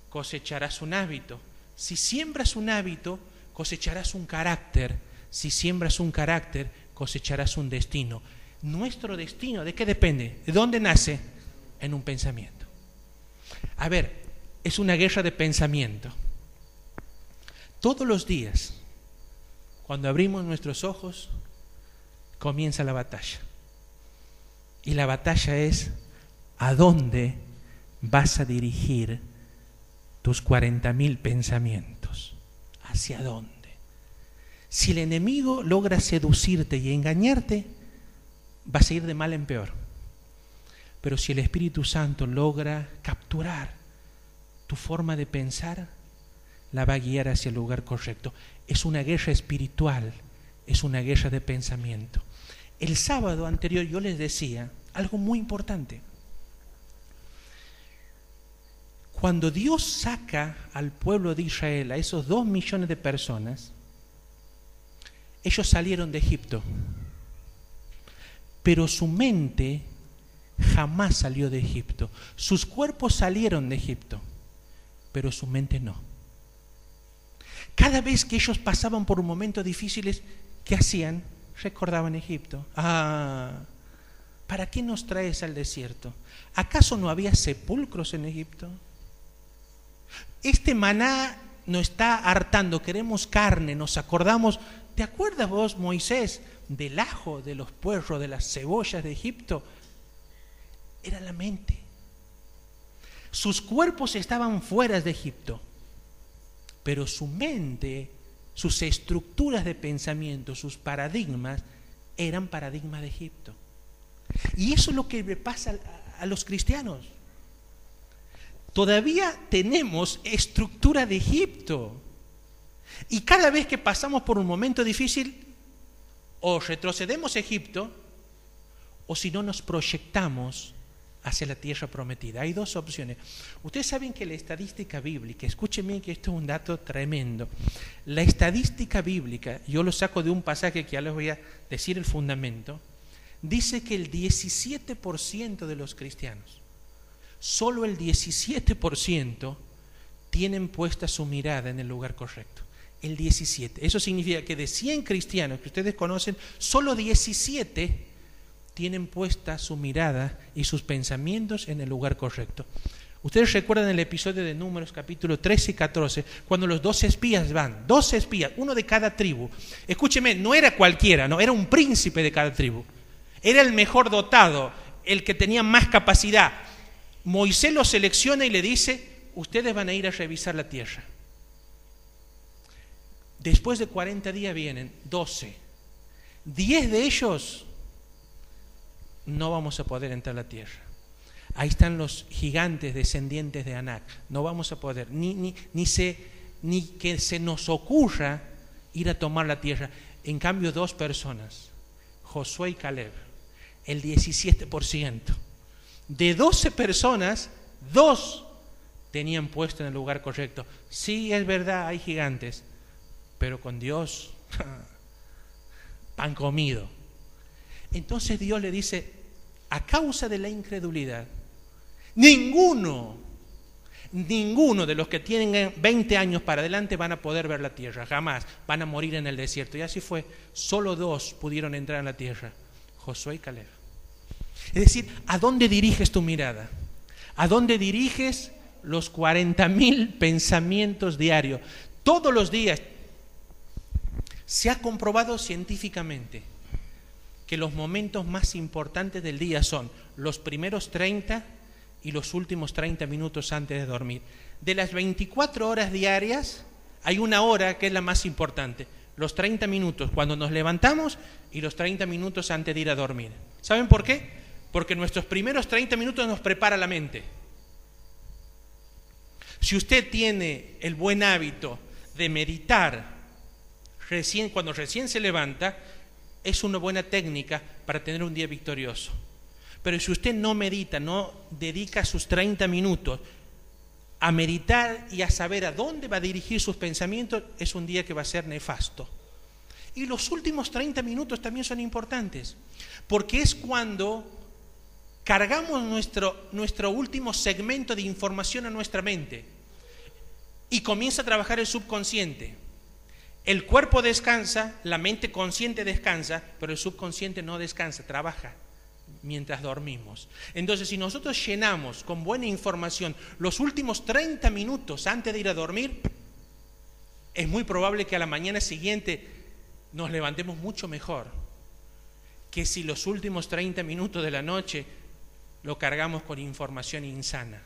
cosecharás un hábito. Si siembras un hábito, cosecharás un carácter. Si siembras un carácter, cosecharás un destino. Nuestro destino, ¿de qué depende? ¿De dónde nace? En un pensamiento. A ver, es una guerra de pensamiento. Todos los días, cuando abrimos nuestros ojos, comienza la batalla. Y la batalla es, ¿a dónde vas a dirigir tus 40.000 pensamientos? ¿Hacia dónde? Si el enemigo logra seducirte y engañarte, vas a ir de mal en peor. Pero si el Espíritu Santo logra capturar tu forma de pensar, la va a guiar hacia el lugar correcto. Es una guerra espiritual, es una guerra de pensamiento. El sábado anterior yo les decía algo muy importante. Cuando Dios saca al pueblo de Israel, a esos 2 millones de personas, ellos salieron de Egipto, pero su mente jamás salió de Egipto. Sus cuerpos salieron de Egipto, pero su mente no. Cada vez que ellos pasaban por momentos difíciles, ¿qué hacían? Recordaban Egipto. ¿Para qué nos traes al desierto? ¿Acaso no había sepulcros en Egipto? Este maná nos está hartando, queremos carne, nos acordamos. ¿Te acuerdas vos, Moisés, del ajo, de los puerros, de las cebollas de Egipto? Era la mente. Sus cuerpos estaban fuera de Egipto, pero su mente, sus estructuras de pensamiento, sus paradigmas, eran paradigmas de Egipto. Y eso es lo que le pasa a los cristianos. Todavía tenemos estructura de Egipto. Y cada vez que pasamos por un momento difícil, o retrocedemos a Egipto, o si no nos proyectamos hacia la tierra prometida. Hay dos opciones. Ustedes saben que la estadística bíblica, escúchenme que esto es un dato tremendo, la estadística bíblica, yo lo saco de un pasaje que ya les voy a decir el fundamento, dice que el 17% de los cristianos, solo el 17% tienen puesta su mirada en el lugar correcto. El 17. Eso significa que de 100 cristianos que ustedes conocen, solo 17 tienen puesta su mirada y sus pensamientos en el lugar correcto. Ustedes recuerdan el episodio de Números capítulo 13 y 14, cuando los 12 espías van, 12 espías, uno de cada tribu. Escúcheme, no era cualquiera, no, era un príncipe de cada tribu. Era el mejor dotado, el que tenía más capacidad. Moisés lo selecciona y le dice, ustedes van a ir a revisar la tierra. Después de 40 días vienen 12. 10 de ellos no vamos a poder entrar a la tierra. Ahí están los gigantes descendientes de Anac. No vamos a poder, ni que se nos ocurra ir a tomar la tierra. En cambio, 2 personas, Josué y Caleb, el 17%. De 12 personas, 2 tenían puesto en el lugar correcto. Sí, es verdad, hay gigantes, pero con Dios, pan comido. Entonces Dios le dice, a causa de la incredulidad, ninguno de los que tienen 20 años para adelante van a poder ver la tierra, jamás, van a morir en el desierto. Y así fue, solo 2 pudieron entrar en la tierra, Josué y Caleb. Es decir, ¿a dónde diriges tu mirada? ¿A dónde diriges los 40.000 pensamientos diarios? Todos los días se ha comprobado científicamente que los momentos más importantes del día son los primeros 30 y los últimos 30 minutos antes de dormir. De las 24 horas diarias, hay una hora que es la más importante. Los 30 minutos cuando nos levantamos y los 30 minutos antes de ir a dormir. ¿Saben por qué? Porque nuestros primeros 30 minutos nos prepara la mente. Si usted tiene el buen hábito de meditar cuando recién se levanta, es una buena técnica para tener un día victorioso. Pero si usted no medita, no dedica sus 30 minutos a meditar y a saber a dónde va a dirigir sus pensamientos, es un día que va a ser nefasto. Y los últimos 30 minutos también son importantes, porque es cuando cargamos nuestro último segmento de información a nuestra mente y comienza a trabajar el subconsciente. El cuerpo descansa, la mente consciente descansa, pero el subconsciente no descansa, trabaja mientras dormimos. Entonces, si nosotros llenamos con buena información los últimos 30 minutos antes de ir a dormir, es muy probable que a la mañana siguiente nos levantemos mucho mejor que si los últimos 30 minutos de la noche lo cargamos con información insana.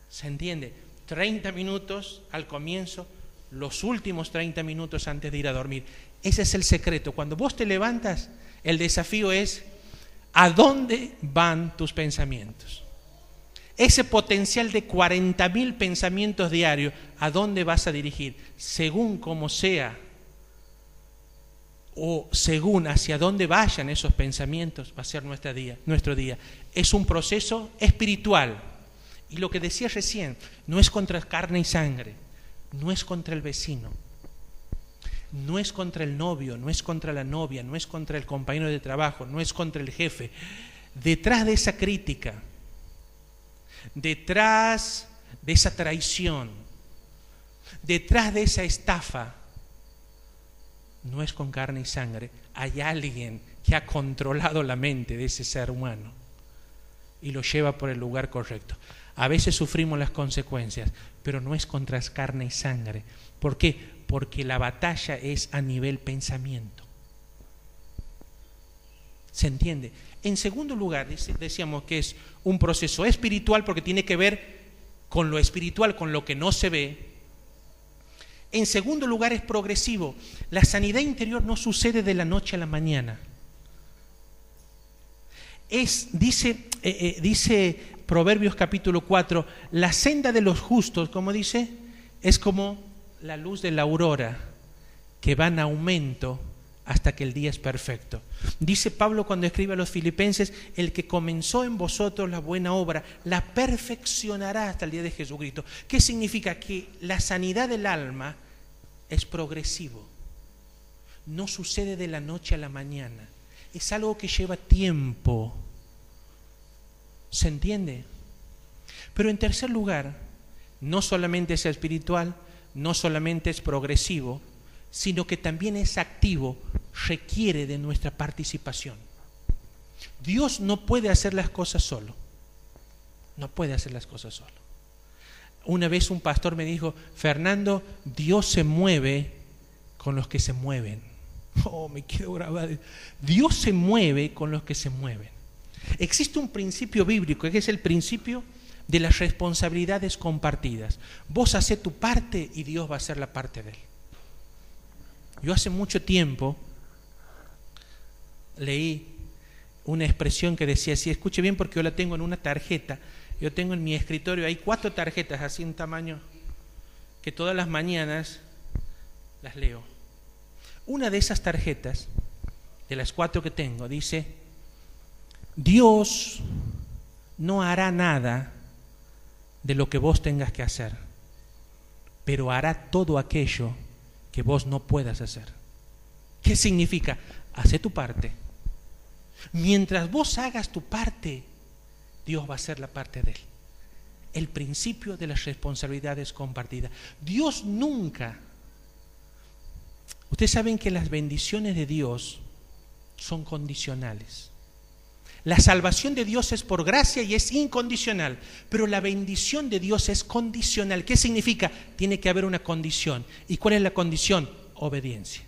¿Se entiende? 30 minutos al comienzo, los últimos 30 minutos antes de ir a dormir. Ese es el secreto. Cuando vos te levantas, el desafío es ¿a dónde van tus pensamientos? Ese potencial de 40.000 pensamientos diarios, ¿a dónde vas a dirigir? Según como sea, o según hacia dónde vayan esos pensamientos, va a ser nuestro día. Es un proceso espiritual. Y lo que decía recién, no es contra carne y sangre, no es contra el vecino, no es contra el novio, no es contra la novia, no es contra el compañero de trabajo, no es contra el jefe. Detrás de esa crítica, detrás de esa traición, detrás de esa estafa, no es con carne y sangre. Hay alguien que ha controlado la mente de ese ser humano y lo lleva por el lugar correcto. A veces sufrimos las consecuencias, pero no es contra carne y sangre. ¿Por qué? Porque la batalla es a nivel pensamiento. ¿Se entiende? En segundo lugar, decíamos que es un proceso espiritual porque tiene que ver con lo espiritual, con lo que no se ve. En segundo lugar, es progresivo. La sanidad interior no sucede de la noche a la mañana. Dice Proverbios capítulo 4, la senda de los justos, como dice, es como la luz de la aurora, que va en aumento hasta que el día es perfecto. Dice Pablo cuando escribe a los filipenses, el que comenzó en vosotros la buena obra, la perfeccionará hasta el día de Jesucristo. ¿Qué significa? Que la sanidad del alma es progresivo. No sucede de la noche a la mañana. Es algo que lleva tiempo. ¿Se entiende? Pero en tercer lugar, no solamente es espiritual, no solamente es progresivo, sino que también es activo, requiere de nuestra participación. Dios no puede hacer las cosas solo. No puede hacer las cosas solo. Una vez un pastor me dijo, Fernando, Dios se mueve con los que se mueven. Oh, me quedo grabado. Dios se mueve con los que se mueven. Existe un principio bíblico, que es el principio de las responsabilidades compartidas. Vos hacés tu parte y Dios va a hacer la parte de él. Yo hace mucho tiempo leí una expresión que decía así, escuche bien porque yo la tengo en una tarjeta. Yo tengo en mi escritorio, hay 4 tarjetas así en tamaño, que todas las mañanas las leo. Una de esas tarjetas, de las 4 que tengo, dice, Dios no hará nada de lo que vos tengas que hacer, pero hará todo aquello que vos no puedas hacer. ¿Qué significa? Hacé tu parte. Mientras vos hagas tu parte, Dios va a hacer la parte de él. El principio de las responsabilidades compartidas. Dios nunca... Ustedes saben que las bendiciones de Dios son condicionales. La salvación de Dios es por gracia y es incondicional, pero la bendición de Dios es condicional. ¿Qué significa? Tiene que haber una condición. ¿Y cuál es la condición? Obediencia.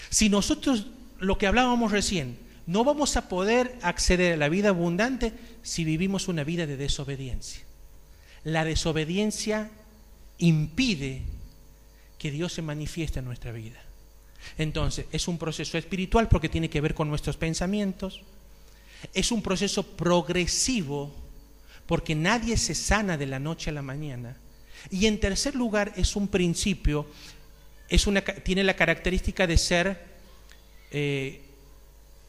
Si nosotros, lo que hablábamos recién, no vamos a poder acceder a la vida abundante si vivimos una vida de desobediencia. La desobediencia impide que Dios se manifieste en nuestra vida. Entonces, es un proceso espiritual porque tiene que ver con nuestros pensamientos. Es un proceso progresivo porque nadie se sana de la noche a la mañana. Y en tercer lugar, es un principio, tiene la característica de ser,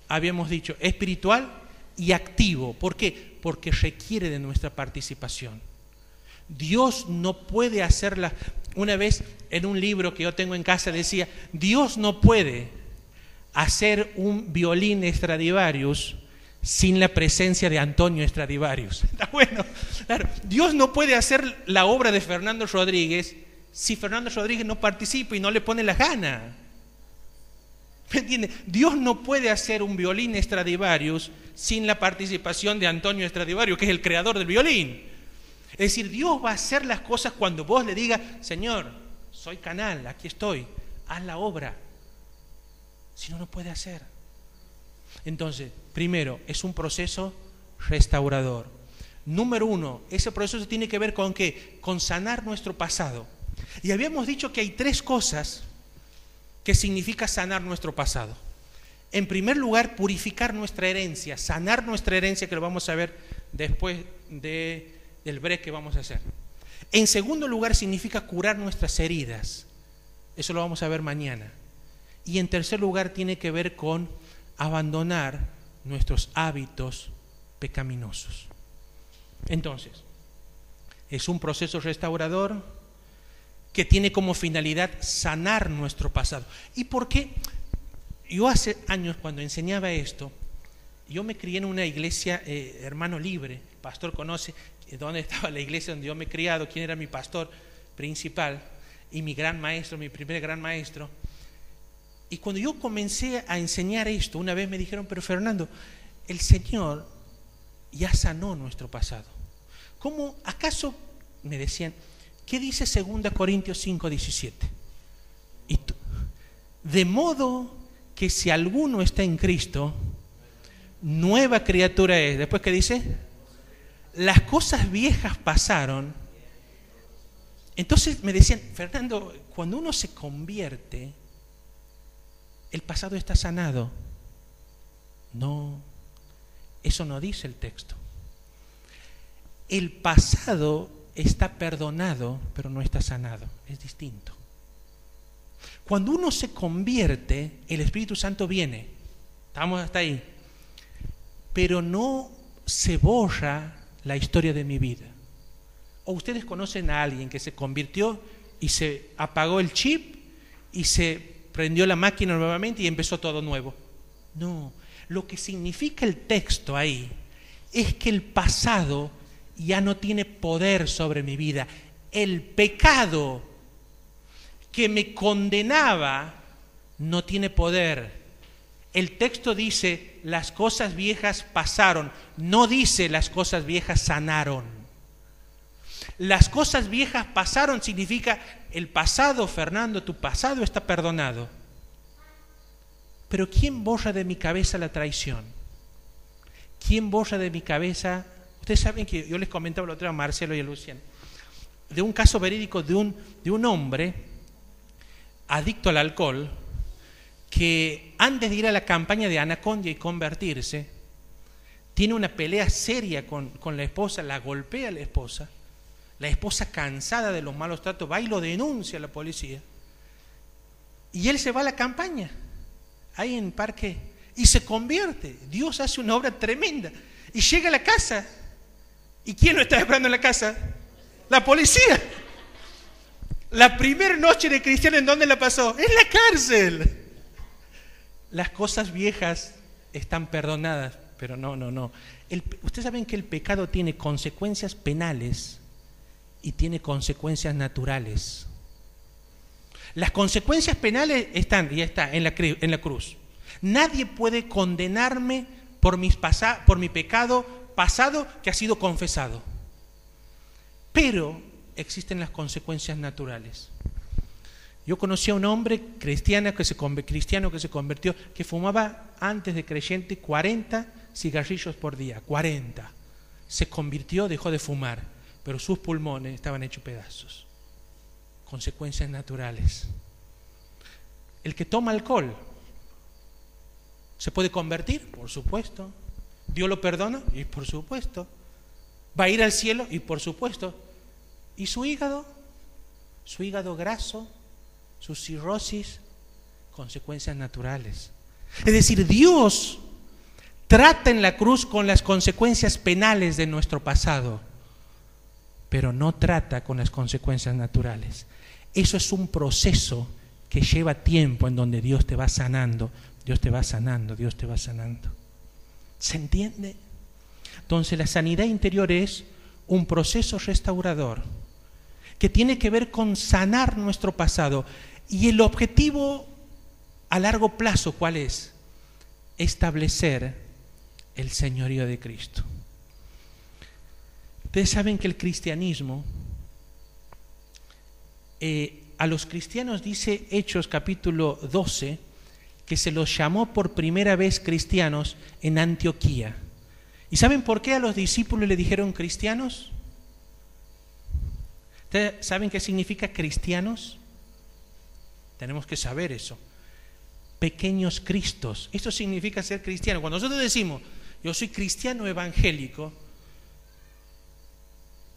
habíamos dicho, espiritual y activo. ¿Por qué? Porque requiere de nuestra participación. Dios no puede hacerla. Una vez en un libro que yo tengo en casa decía, Dios no puede hacer un violín Stradivarius sin la presencia de Antonio Stradivarius. Está bueno. Claro, Dios no puede hacer la obra de Fernando Rodríguez si Fernando Rodríguez no participa y no le pone la gana. ¿Me entiende? Dios no puede hacer un violín Stradivarius sin la participación de Antonio Stradivarius, que es el creador del violín. Es decir, Dios va a hacer las cosas cuando vos le digas, Señor, soy canal, aquí estoy, haz la obra. Si no, no puede hacer. Entonces, primero, es un proceso restaurador. Número 1, ese proceso tiene que ver con ¿qué? Con sanar nuestro pasado. Y habíamos dicho que hay 3 cosas que significa sanar nuestro pasado. En primer lugar, purificar nuestra herencia, sanar nuestra herencia, que lo vamos a ver después del break que vamos a hacer. En segundo lugar, significa curar nuestras heridas. Eso lo vamos a ver mañana. Y en tercer lugar, tiene que ver con abandonar nuestros hábitos pecaminosos. Entonces, es un proceso restaurador que tiene como finalidad sanar nuestro pasado. ¿Y por qué? Yo hace años, cuando enseñaba esto, yo me crié en una iglesia, hermano libre. El pastor conoce dónde estaba la iglesia donde yo me he criado, quién era mi pastor principal y mi gran maestro, mi primer gran maestro. Y cuando yo comencé a enseñar esto, una vez me dijeron, pero Fernando, el Señor ya sanó nuestro pasado. ¿Cómo? ¿Acaso? Me decían, ¿qué dice 2 Corintios 5:17? De modo que si alguno está en Cristo, nueva criatura es. Después, ¿qué dice? Las cosas viejas pasaron. Entonces me decían, Fernando, cuando uno se convierte, el pasado está sanado. No, eso no dice el texto. El pasado está perdonado, pero no está sanado. Es distinto. Cuando uno se convierte, el Espíritu Santo viene. Estamos hasta ahí. Pero no se borra la historia de mi vida. O ustedes conocen a alguien que se convirtió y se apagó el chip y se prendió la máquina nuevamente y empezó todo nuevo. No, lo que significa el texto ahí es que el pasado ya no tiene poder sobre mi vida. El pecado que me condenaba no tiene poder. El texto dice, las cosas viejas pasaron, no dice las cosas viejas sanaron. Las cosas viejas pasaron significa el pasado, Fernando, tu pasado está perdonado. Pero ¿quién borra de mi cabeza la traición? ¿Quién borra de mi cabeza? Ustedes saben que yo les comentaba el otro día a Marcelo y a Luciano de un caso verídico de un hombre adicto al alcohol que antes de ir a la campaña de Anaconda y convertirse, tiene una pelea seria con la esposa, la golpea a la esposa cansada de los malos tratos, va y lo denuncia a la policía, y él se va a la campaña, ahí en Parque, y se convierte. Dios hace una obra tremenda, y llega a la casa, ¿y quién lo está esperando en la casa? La policía. La primera noche de cristiano, ¿en dónde la pasó? En la cárcel. Las cosas viejas están perdonadas, pero no. Ustedes saben que el pecado tiene consecuencias penales y tiene consecuencias naturales. Las consecuencias penales están en la cruz. Nadie puede condenarme por mi pecado pasado que ha sido confesado. Pero existen las consecuencias naturales. Yo conocí a un hombre cristiano que se convirtió, que fumaba antes de creyente 40 cigarrillos por día, 40. Se convirtió, dejó de fumar, pero sus pulmones estaban hechos pedazos. Consecuencias naturales. El que toma alcohol, ¿se puede convertir? Por supuesto. ¿Dios lo perdona? Y por supuesto. ¿Va a ir al cielo? Y por supuesto. ¿Y su hígado? Su hígado graso, su cirrosis, consecuencias naturales. Es decir, Dios trata en la cruz con las consecuencias penales de nuestro pasado, pero no trata con las consecuencias naturales. Eso es un proceso que lleva tiempo, en donde Dios te va sanando, Dios te va sanando, Dios te va sanando. ¿Se entiende? Entonces la sanidad interior es un proceso restaurador que tiene que ver con sanar nuestro pasado. Y el objetivo a largo plazo, ¿cuál es? Establecer el señorío de Cristo. Ustedes saben que el cristianismo, a los cristianos dice Hechos capítulo 12, que se los llamó por primera vez cristianos en Antioquía. ¿Y saben por qué a los discípulos le dijeron cristianos? ¿Ustedes saben qué significa cristianos? Tenemos que saber eso. Pequeños cristos. Esto significa ser cristiano. Cuando nosotros decimos, yo soy cristiano evangélico,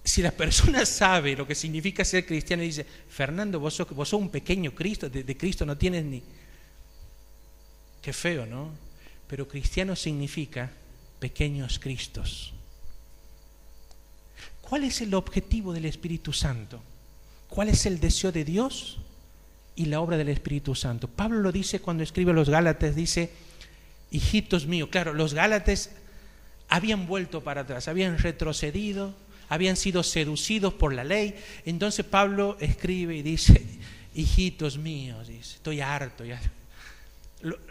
si la persona sabe lo que significa ser cristiano y dice, Fernando, vos sos un pequeño Cristo, de Cristo no tienes ni... Qué feo, ¿no? Pero cristiano significa pequeños Cristos. ¿Cuál es el objetivo del Espíritu Santo? ¿Cuál es el deseo de Dios y la obra del Espíritu Santo? Pablo lo dice cuando escribe a los Gálatas, dice, hijitos míos. Claro, los Gálatas habían vuelto para atrás, habían retrocedido, habían sido seducidos por la ley. Entonces Pablo escribe y dice, hijitos míos, dice, estoy harto. Ya.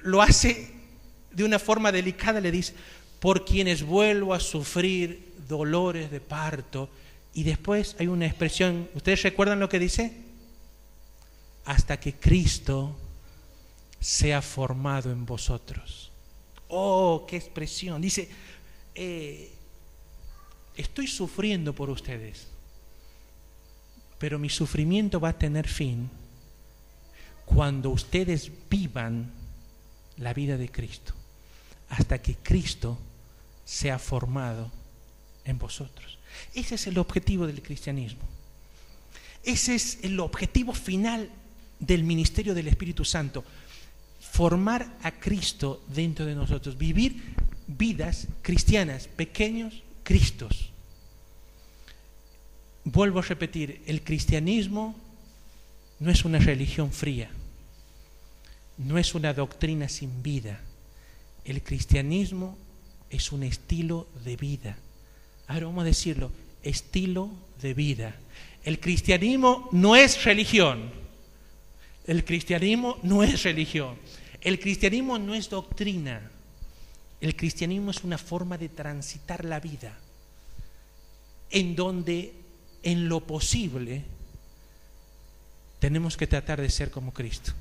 Lo hace de una forma delicada, le dice, por quienes vuelvo a sufrir dolores de parto. Y después hay una expresión, ¿ustedes recuerdan lo que dice? Hasta que Cristo sea formado en vosotros. Oh, qué expresión. Dice, estoy sufriendo por ustedes, pero mi sufrimiento va a tener fin cuando ustedes vivan la vida de Cristo, hasta que Cristo sea formado en vosotros. Ese es el objetivo del cristianismo. Ese es el objetivo final del ministerio del Espíritu Santo. Formar a Cristo dentro de nosotros. Vivir vidas cristianas, pequeños Cristos. Vuelvo a repetir, el cristianismo no es una religión fría, no es una doctrina sin vida. El cristianismo es un estilo de vida. Ahora vamos a decirlo, estilo de vida. El cristianismo no es religión. El cristianismo no es religión. El cristianismo no es doctrina. El cristianismo es una forma de transitar la vida, en donde en lo posible tenemos que tratar de ser como Cristo.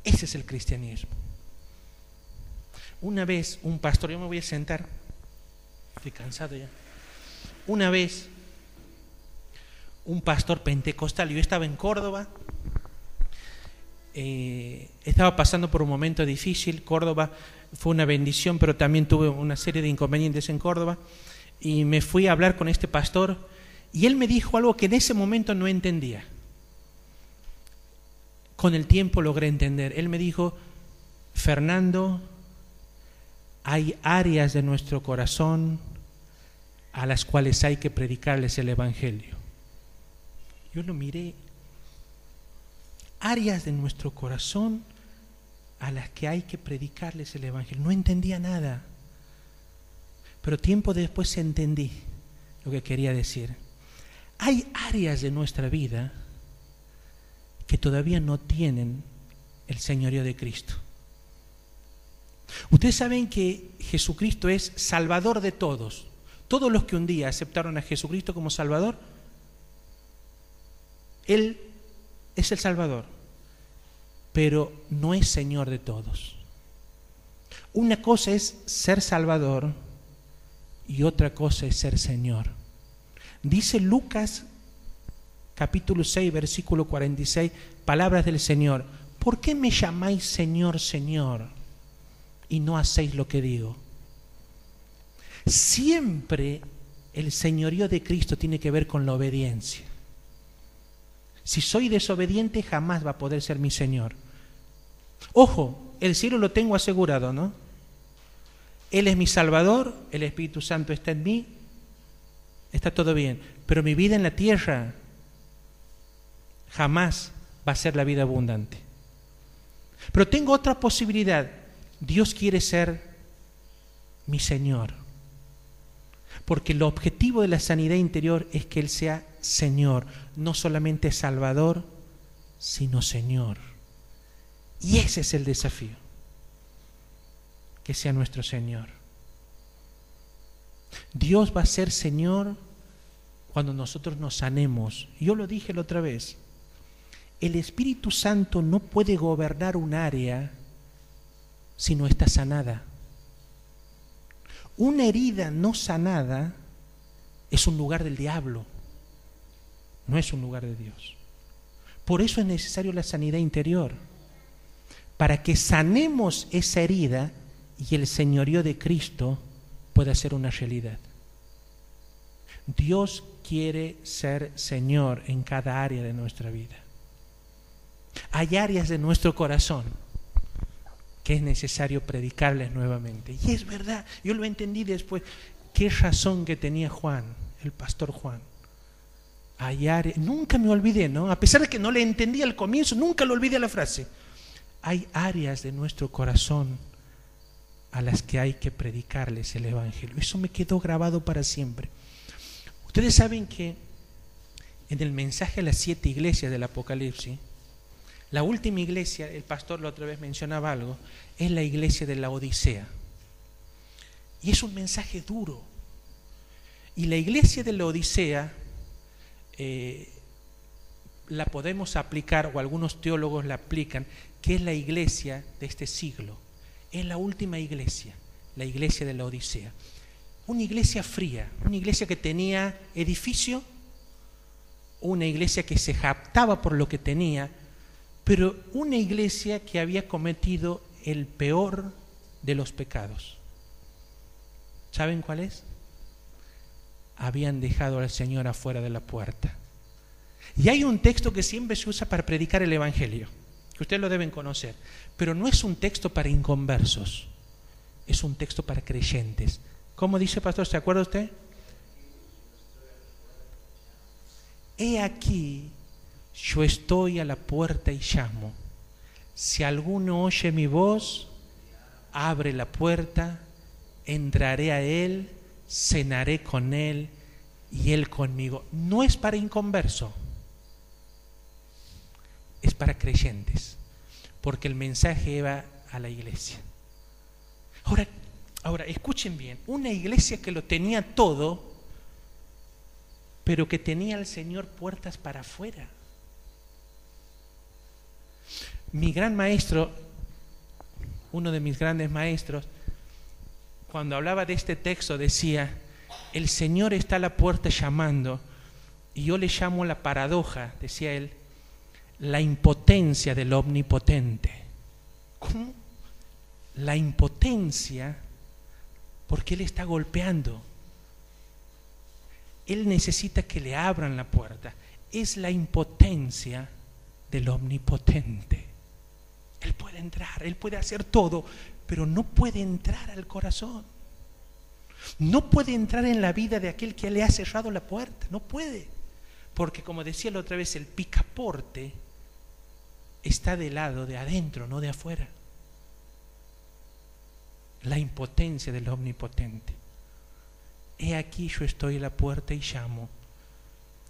Ese es el cristianismo. Una vez un pastor, yo me voy a sentar, estoy cansado ya. Una vez un pastor pentecostal, yo estaba en Córdoba, estaba pasando por un momento difícil. Córdoba fue una bendición, pero también tuve una serie de inconvenientes en Córdoba, y me fui a hablar con este pastor, y él me dijo algo que en ese momento no entendía. Con el tiempo logré entender. Él me dijo: Fernando, hay áreas de nuestro corazón a las cuales hay que predicarles el Evangelio. Yo lo miré. Áreas de nuestro corazón a las que hay que predicarles el Evangelio. No entendía nada, pero tiempo después entendí lo que quería decir. Hay áreas de nuestra vida que todavía no tienen el señorío de Cristo. Ustedes saben que Jesucristo es Salvador de todos. Todos los que un día aceptaron a Jesucristo como Salvador, Él es el Salvador, pero no es Señor de todos. Una cosa es ser Salvador y otra cosa es ser Señor. Dice Lucas capítulo 6, versículo 46, palabras del Señor: ¿por qué me llamáis Señor, Señor, y no hacéis lo que digo? Siempre el señorío de Cristo tiene que ver con la obediencia. Si soy desobediente, jamás va a poder ser mi Señor. Ojo, el cielo lo tengo asegurado, ¿no? Él es mi Salvador, el Espíritu Santo está en mí, está todo bien. Pero mi vida en la tierra jamás va a ser la vida abundante. Pero tengo otra posibilidad. Dios quiere ser mi Señor, porque el objetivo de la sanidad interior es que Él sea Señor, no solamente Salvador, sino Señor. Y ese es el desafío, que sea nuestro Señor. Dios va a ser Señor cuando nosotros nos sanemos. Yo lo dije la otra vez, el Espíritu Santo no puede gobernar un área si no está sanada. Una herida no sanada es un lugar del diablo, no es un lugar de Dios. Por eso es necesario la sanidad interior, para que sanemos esa herida y el señorío de Cristo pueda ser una realidad. Dios quiere ser Señor en cada área de nuestra vida. Hay áreas de nuestro corazón que es necesario predicarles nuevamente. Y es verdad, yo lo entendí después. Qué razón que tenía Juan, el pastor Juan. Hay áreas, nunca me olvidé, ¿no? A pesar de que no le entendí al comienzo, nunca lo olvidé la frase. Hay áreas de nuestro corazón a las que hay que predicarles el Evangelio. Eso me quedó grabado para siempre. Ustedes saben que en el mensaje a las 7 iglesias del Apocalipsis, la última iglesia, el pastor la otra vez mencionaba algo, es la iglesia de la Odisea. Y es un mensaje duro. Y la iglesia de la Odisea la podemos aplicar, o algunos teólogos la aplican, que es la iglesia de este siglo. Es la última iglesia, la iglesia de la Odisea. Una iglesia fría, una iglesia que tenía edificio, una iglesia que se jactaba por lo que tenía, pero una iglesia que había cometido el peor de los pecados. ¿Saben cuál es? habían dejado al Señor afuera de la puerta. Y hay un texto que siempre se usa para predicar el Evangelio, que ustedes lo deben conocer, pero no es un texto para inconversos, es un texto para creyentes. ¿Cómo dice, pastor? ¿Se acuerda usted? He aquí, yo estoy a la puerta y llamo. Si alguno oye mi voz, abre la puerta, entraré a él, cenaré con él y él conmigo. No es para inconverso, es para creyentes, porque el mensaje va a la iglesia. Ahora, escuchen bien, una iglesia que lo tenía todo, pero que tenía al Señor puertas para afuera. Mi gran maestro, uno de mis grandes maestros, cuando hablaba de este texto decía: el Señor está a la puerta llamando, y yo le llamo la paradoja, decía él, la impotencia del omnipotente. ¿Cómo? La impotencia, porque Él está golpeando. Él necesita que le abran la puerta. Es la impotencia del omnipotente. Él puede entrar, Él puede hacer todo, pero no puede entrar al corazón. No puede entrar en la vida de aquel que le ha cerrado la puerta. No puede. Porque, como decía la otra vez, el picaporte está del lado de adentro, no de afuera. La impotencia del omnipotente. He aquí, yo estoy a la puerta y llamo.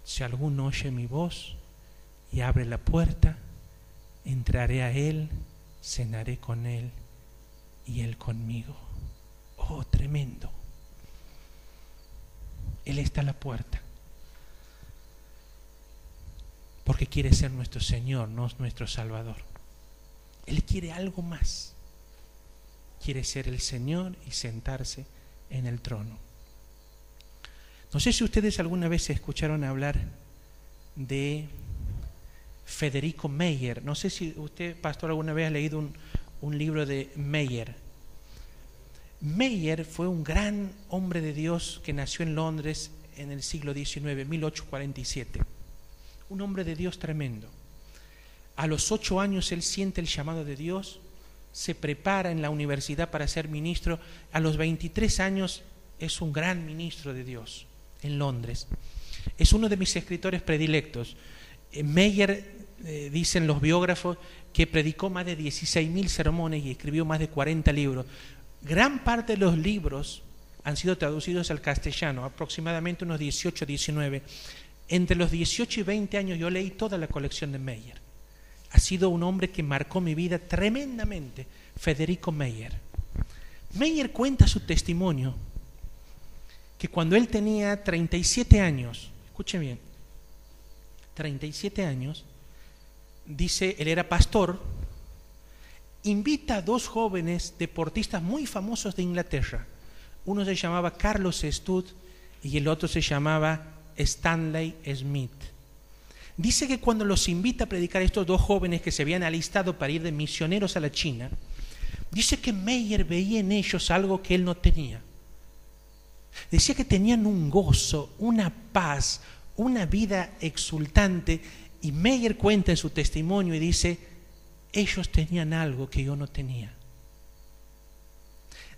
Si alguno oye mi voz y abre la puerta, entraré a él, cenaré con él y él conmigo. Oh, tremendo. Él está a la puerta, porque quiere ser nuestro Señor, no nuestro Salvador. Él quiere algo más. Quiere ser el Señor y sentarse en el trono. No sé si ustedes alguna vez escucharon hablar de Federico Meyer. No sé si usted, pastor, alguna vez ha leído un libro de Meyer. Meyer fue un gran hombre de Dios que nació en Londres en el siglo XIX, 1847. Un hombre de Dios tremendo. A los 8 años él siente el llamado de Dios, se prepara en la universidad para ser ministro. A los 23 años es un gran ministro de Dios en Londres. Es uno de mis escritores predilectos. Meyer, dicen los biógrafos, que predicó más de 16.000 sermones y escribió más de 40 libros. Gran parte de los libros han sido traducidos al castellano, aproximadamente unos 18, 19. Entre los 18 y 20 años yo leí toda la colección de Meyer. Ha sido un hombre que marcó mi vida tremendamente, Federico Meyer. Meyer cuenta su testimonio, que cuando él tenía 37 años, escuchen bien, 37 años, dice, él era pastor, invita a 2 jóvenes deportistas muy famosos de Inglaterra. Uno se llamaba Carlos Stud y el otro se llamaba Stanley Smith. Dice que cuando los invita a predicar a estos 2 jóvenes que se habían alistado para ir de misioneros a la China, dice que Meyer veía en ellos algo que él no tenía. Decía que tenían un gozo, una paz, una vida exultante, y Meyer cuenta en su testimonio y dice: ellos tenían algo que yo no tenía.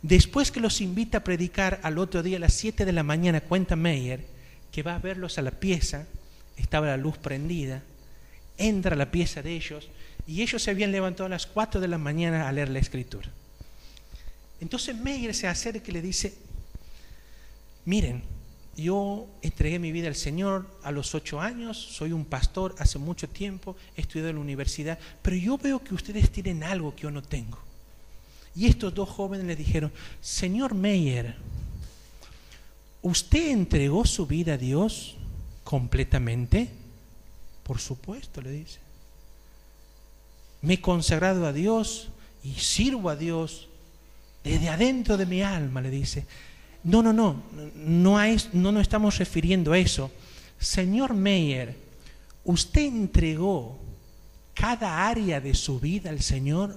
Después que los invita a predicar al otro día a las 7 de la mañana, cuenta Meyer que va a verlos a la pieza. Estaba la luz prendida, entra a la pieza de ellos y ellos se habían levantado a las 4 de la mañana a leer la escritura. Entonces Meyer se acerca y le dice: miren, yo entregué mi vida al Señor a los 8 años, soy un pastor hace mucho tiempo, he estudiado en la universidad, pero yo veo que ustedes tienen algo que yo no tengo. Y estos 2 jóvenes le dijeron: señor Meyer, ¿usted entregó su vida a Dios completamente? Por supuesto, le dice. Me he consagrado a Dios y sirvo a Dios desde adentro de mi alma, le dice. No nos estamos refiriendo a eso. Señor Meyer, ¿usted entregó cada área de su vida al Señor?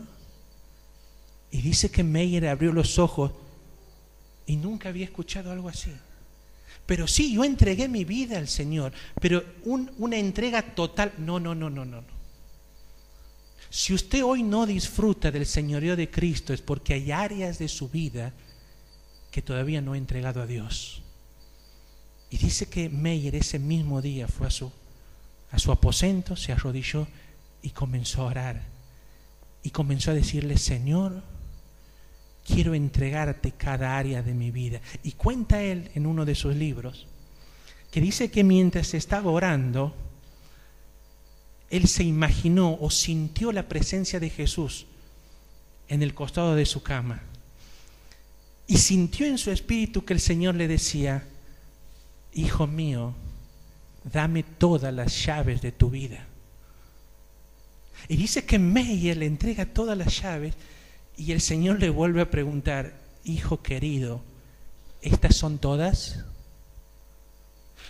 Y dice que Meyer abrió los ojos y nunca había escuchado algo así. Pero sí, yo entregué mi vida al Señor, pero una entrega total, no. Si usted hoy no disfruta del señorío de Cristo es porque hay áreas de su vida que todavía no ha entregado a Dios. Y dice que Meyer ese mismo día fue a su aposento, se arrodilló y comenzó a orar. Y comenzó a decirle: Señor, quiero entregarte cada área de mi vida. Y cuenta él en uno de sus libros que dice que mientras estaba orando, él se imaginó o sintió la presencia de Jesús en el costado de su cama. Y sintió en su espíritu que el Señor le decía: hijo mío, dame todas las llaves de tu vida. Y dice que Meyer le entrega todas las llaves y el Señor le vuelve a preguntar: hijo querido, ¿estas son todas?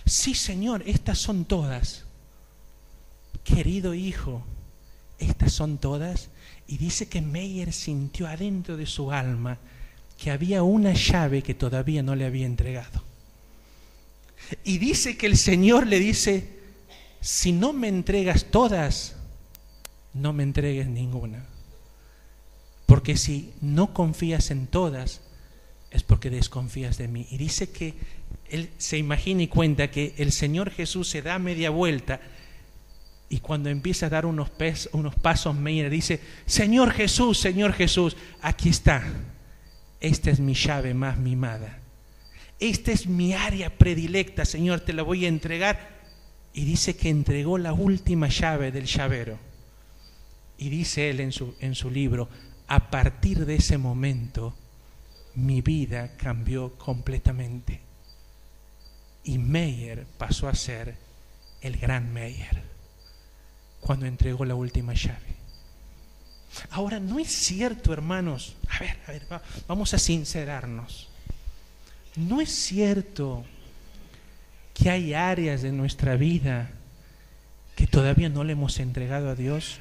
Sí, Señor, estas son todas. Querido hijo, ¿estas son todas? Y dice que Meyer sintió adentro de su alma que había una llave que todavía no le había entregado. Y dice que el Señor le dice: si no me entregas todas, no me entregues ninguna. Porque si no confías en todas, es porque desconfías de mí. Y dice que él se imagina y cuenta que el Señor Jesús se da media vuelta y cuando empieza a dar unos pasos, Meyer dice: Señor Jesús, aquí está. Esta es mi llave más mimada. Esta es mi área predilecta, Señor, te la voy a entregar. Y dice que entregó la última llave del llavero. Y dice él en su libro: a partir de ese momento, mi vida cambió completamente. Y Meyer pasó a ser el gran Meyer cuando entregó la última llave. Ahora, no es cierto, hermanos, a ver, vamos a sincerarnos. No es cierto que hay áreas de nuestra vida que todavía no le hemos entregado a Dios.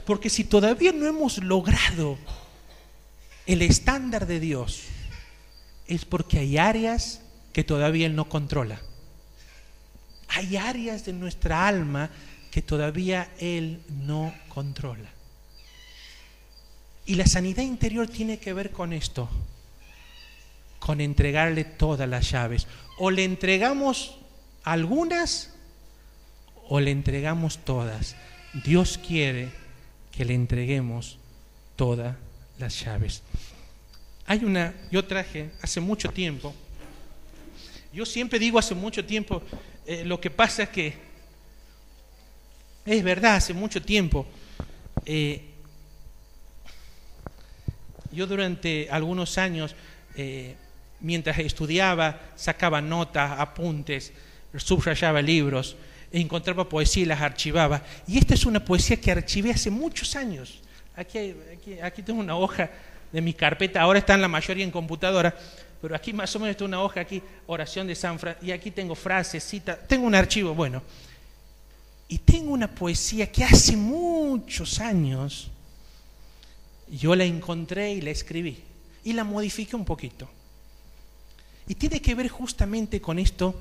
Porque si todavía no hemos logrado el estándar de Dios, es porque hay áreas que todavía Él no controla. Hay áreas de nuestra alma que todavía Él no controla. Y la sanidad interior tiene que ver con esto, con entregarle todas las llaves. O le entregamos algunas o le entregamos todas. Dios quiere que le entreguemos todas las llaves. Yo traje hace mucho tiempo, yo siempre digo hace mucho tiempo, lo que pasa es que es verdad, hace mucho tiempo, yo durante algunos años, mientras estudiaba, sacaba notas, apuntes, subrayaba libros, encontraba poesía y las archivaba. Y esta es una poesía que archivé hace muchos años. Aquí tengo una hoja de mi carpeta, ahora están la mayoría en computadora, pero aquí más o menos está una hoja, aquí oración de San Francisco, y aquí tengo frases, citas, tengo un archivo, bueno. Y tengo una poesía que hace muchos años yo la encontré y la escribí, y la modifiqué un poquito. Y tiene que ver justamente con esto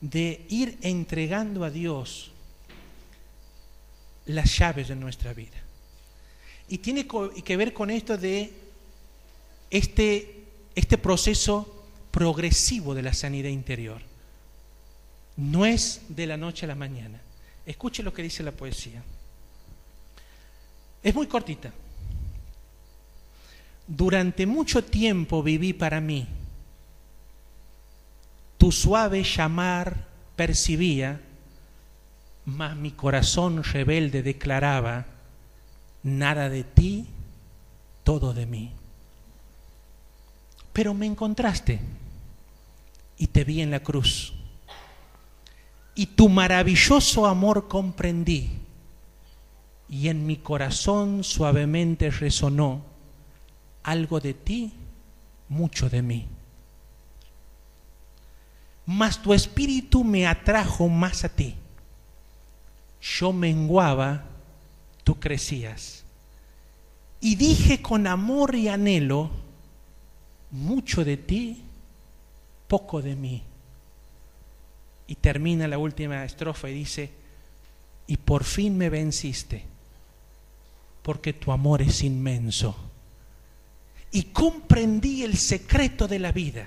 de ir entregando a Dios las llaves de nuestra vida. Y tiene que ver con esto de este proceso progresivo de la sanidad interior. No es de la noche a la mañana. Escuche lo que dice la poesía. Es muy cortita. Durante mucho tiempo viví para mí. Tu suave llamar percibía, mas mi corazón rebelde declaraba: nada de ti, todo de mí. Pero me encontraste y te vi en la cruz, y tu maravilloso amor comprendí, y en mi corazón suavemente resonó algo de ti, mucho de mí. Mas tu espíritu me atrajo más a ti. Yo menguaba, tú crecías. Y dije con amor y anhelo: mucho de ti, poco de mí. Y termina la última estrofa y dice: y por fin me venciste, porque tu amor es inmenso. Y comprendí el secreto de la vida.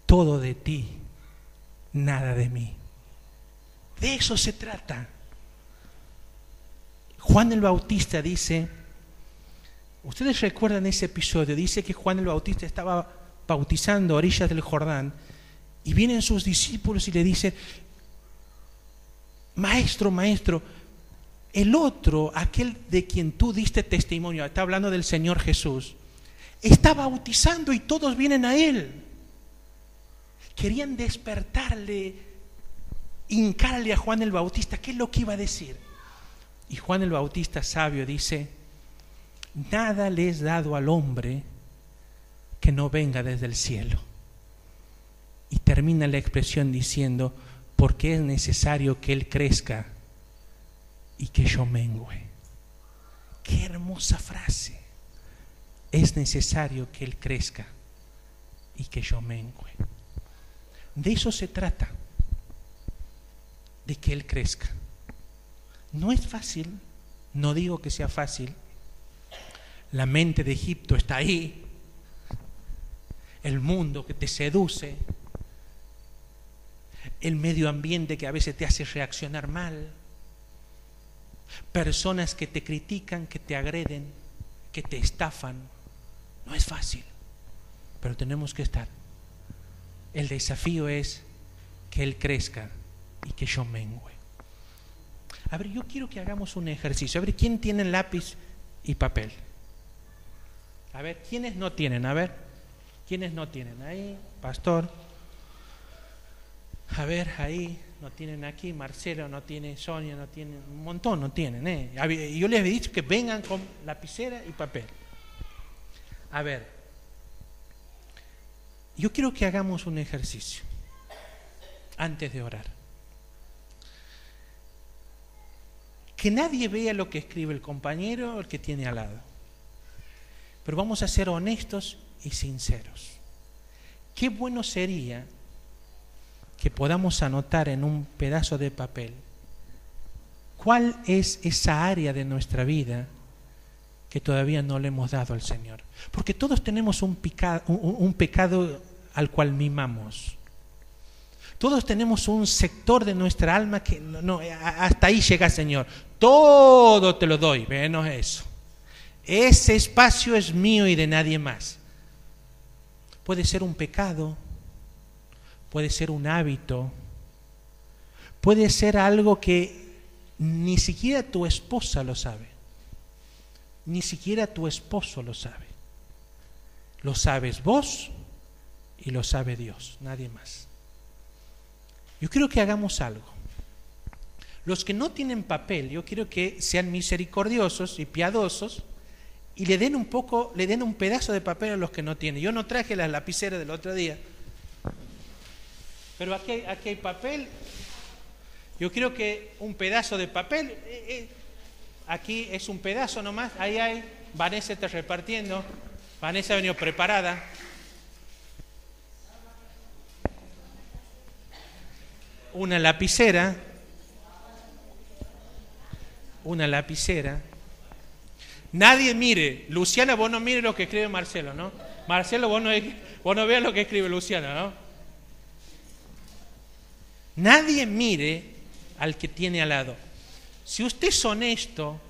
Todo de ti, nada de mí. De eso se trata. Juan el Bautista dice, ustedes recuerdan ese episodio, dice que Juan el Bautista estaba bautizando a orillas del Jordán y vienen sus discípulos y le dicen: maestro, maestro, el otro, aquel de quien tú diste testimonio, está hablando del Señor Jesús, está bautizando y todos vienen a él. Querían despertarle, hincarle a Juan el Bautista, ¿qué es lo que iba a decir? Y Juan el Bautista, sabio, dice: nada le es dado al hombre que no venga desde el cielo. Y termina la expresión diciendo: porque es necesario que él crezca y que yo mengüe. Qué hermosa frase. Es necesario que él crezca y que yo mengüe. De eso se trata, de que él crezca. No es fácil, no digo que sea fácil. La mente de Egipto está ahí, el mundo que te seduce, el medio ambiente que a veces te hace reaccionar mal, personas que te critican, que te agreden, que te estafan. No es fácil, pero tenemos que estar. El desafío es que él crezca y que yo mengüe. A ver, yo quiero que hagamos un ejercicio. A ver, ¿quién tiene lápiz y papel? A ver, ¿quiénes no tienen? A ver, ¿quiénes no tienen? Ahí, pastor. A ver, ahí, no tienen aquí. Marcelo no tiene, Sonia no tiene, un montón no tienen. Yo les he dicho que vengan con lapicera y papel. A ver, yo quiero que hagamos un ejercicio antes de orar. Que nadie vea lo que escribe el compañero o el que tiene al lado. Pero vamos a ser honestos y sinceros. Qué bueno sería que podamos anotar en un pedazo de papel cuál es esa área de nuestra vida que todavía no le hemos dado al Señor. Porque todos tenemos un pecado al cual mimamos. Todos tenemos un sector de nuestra alma que no, hasta ahí llega, Señor. Todo te lo doy, menos eso. Ese espacio es mío y de nadie más. Puede ser un pecado, puede ser un hábito, puede ser algo que ni siquiera tu esposa lo sabe, ni siquiera tu esposo lo sabe. Lo sabes vos y lo sabe Dios, nadie más. Yo quiero que hagamos algo. Los que no tienen papel, yo quiero que sean misericordiosos y piadosos y le den un pedazo de papel a los que no tienen. Yo no traje las lapiceras del otro día, pero aquí hay papel. Yo quiero que un pedazo de papel, aquí es un pedazo nomás, ahí hay. Vanessa está repartiendo. Vanessa ha venido preparada. Una lapicera. Nadie mire. Luciana, vos no mire lo que escribe Marcelo, ¿no? Marcelo, vos no veas lo que escribe Luciana, ¿no? Nadie mire al que tiene al lado. Si usted es honesto,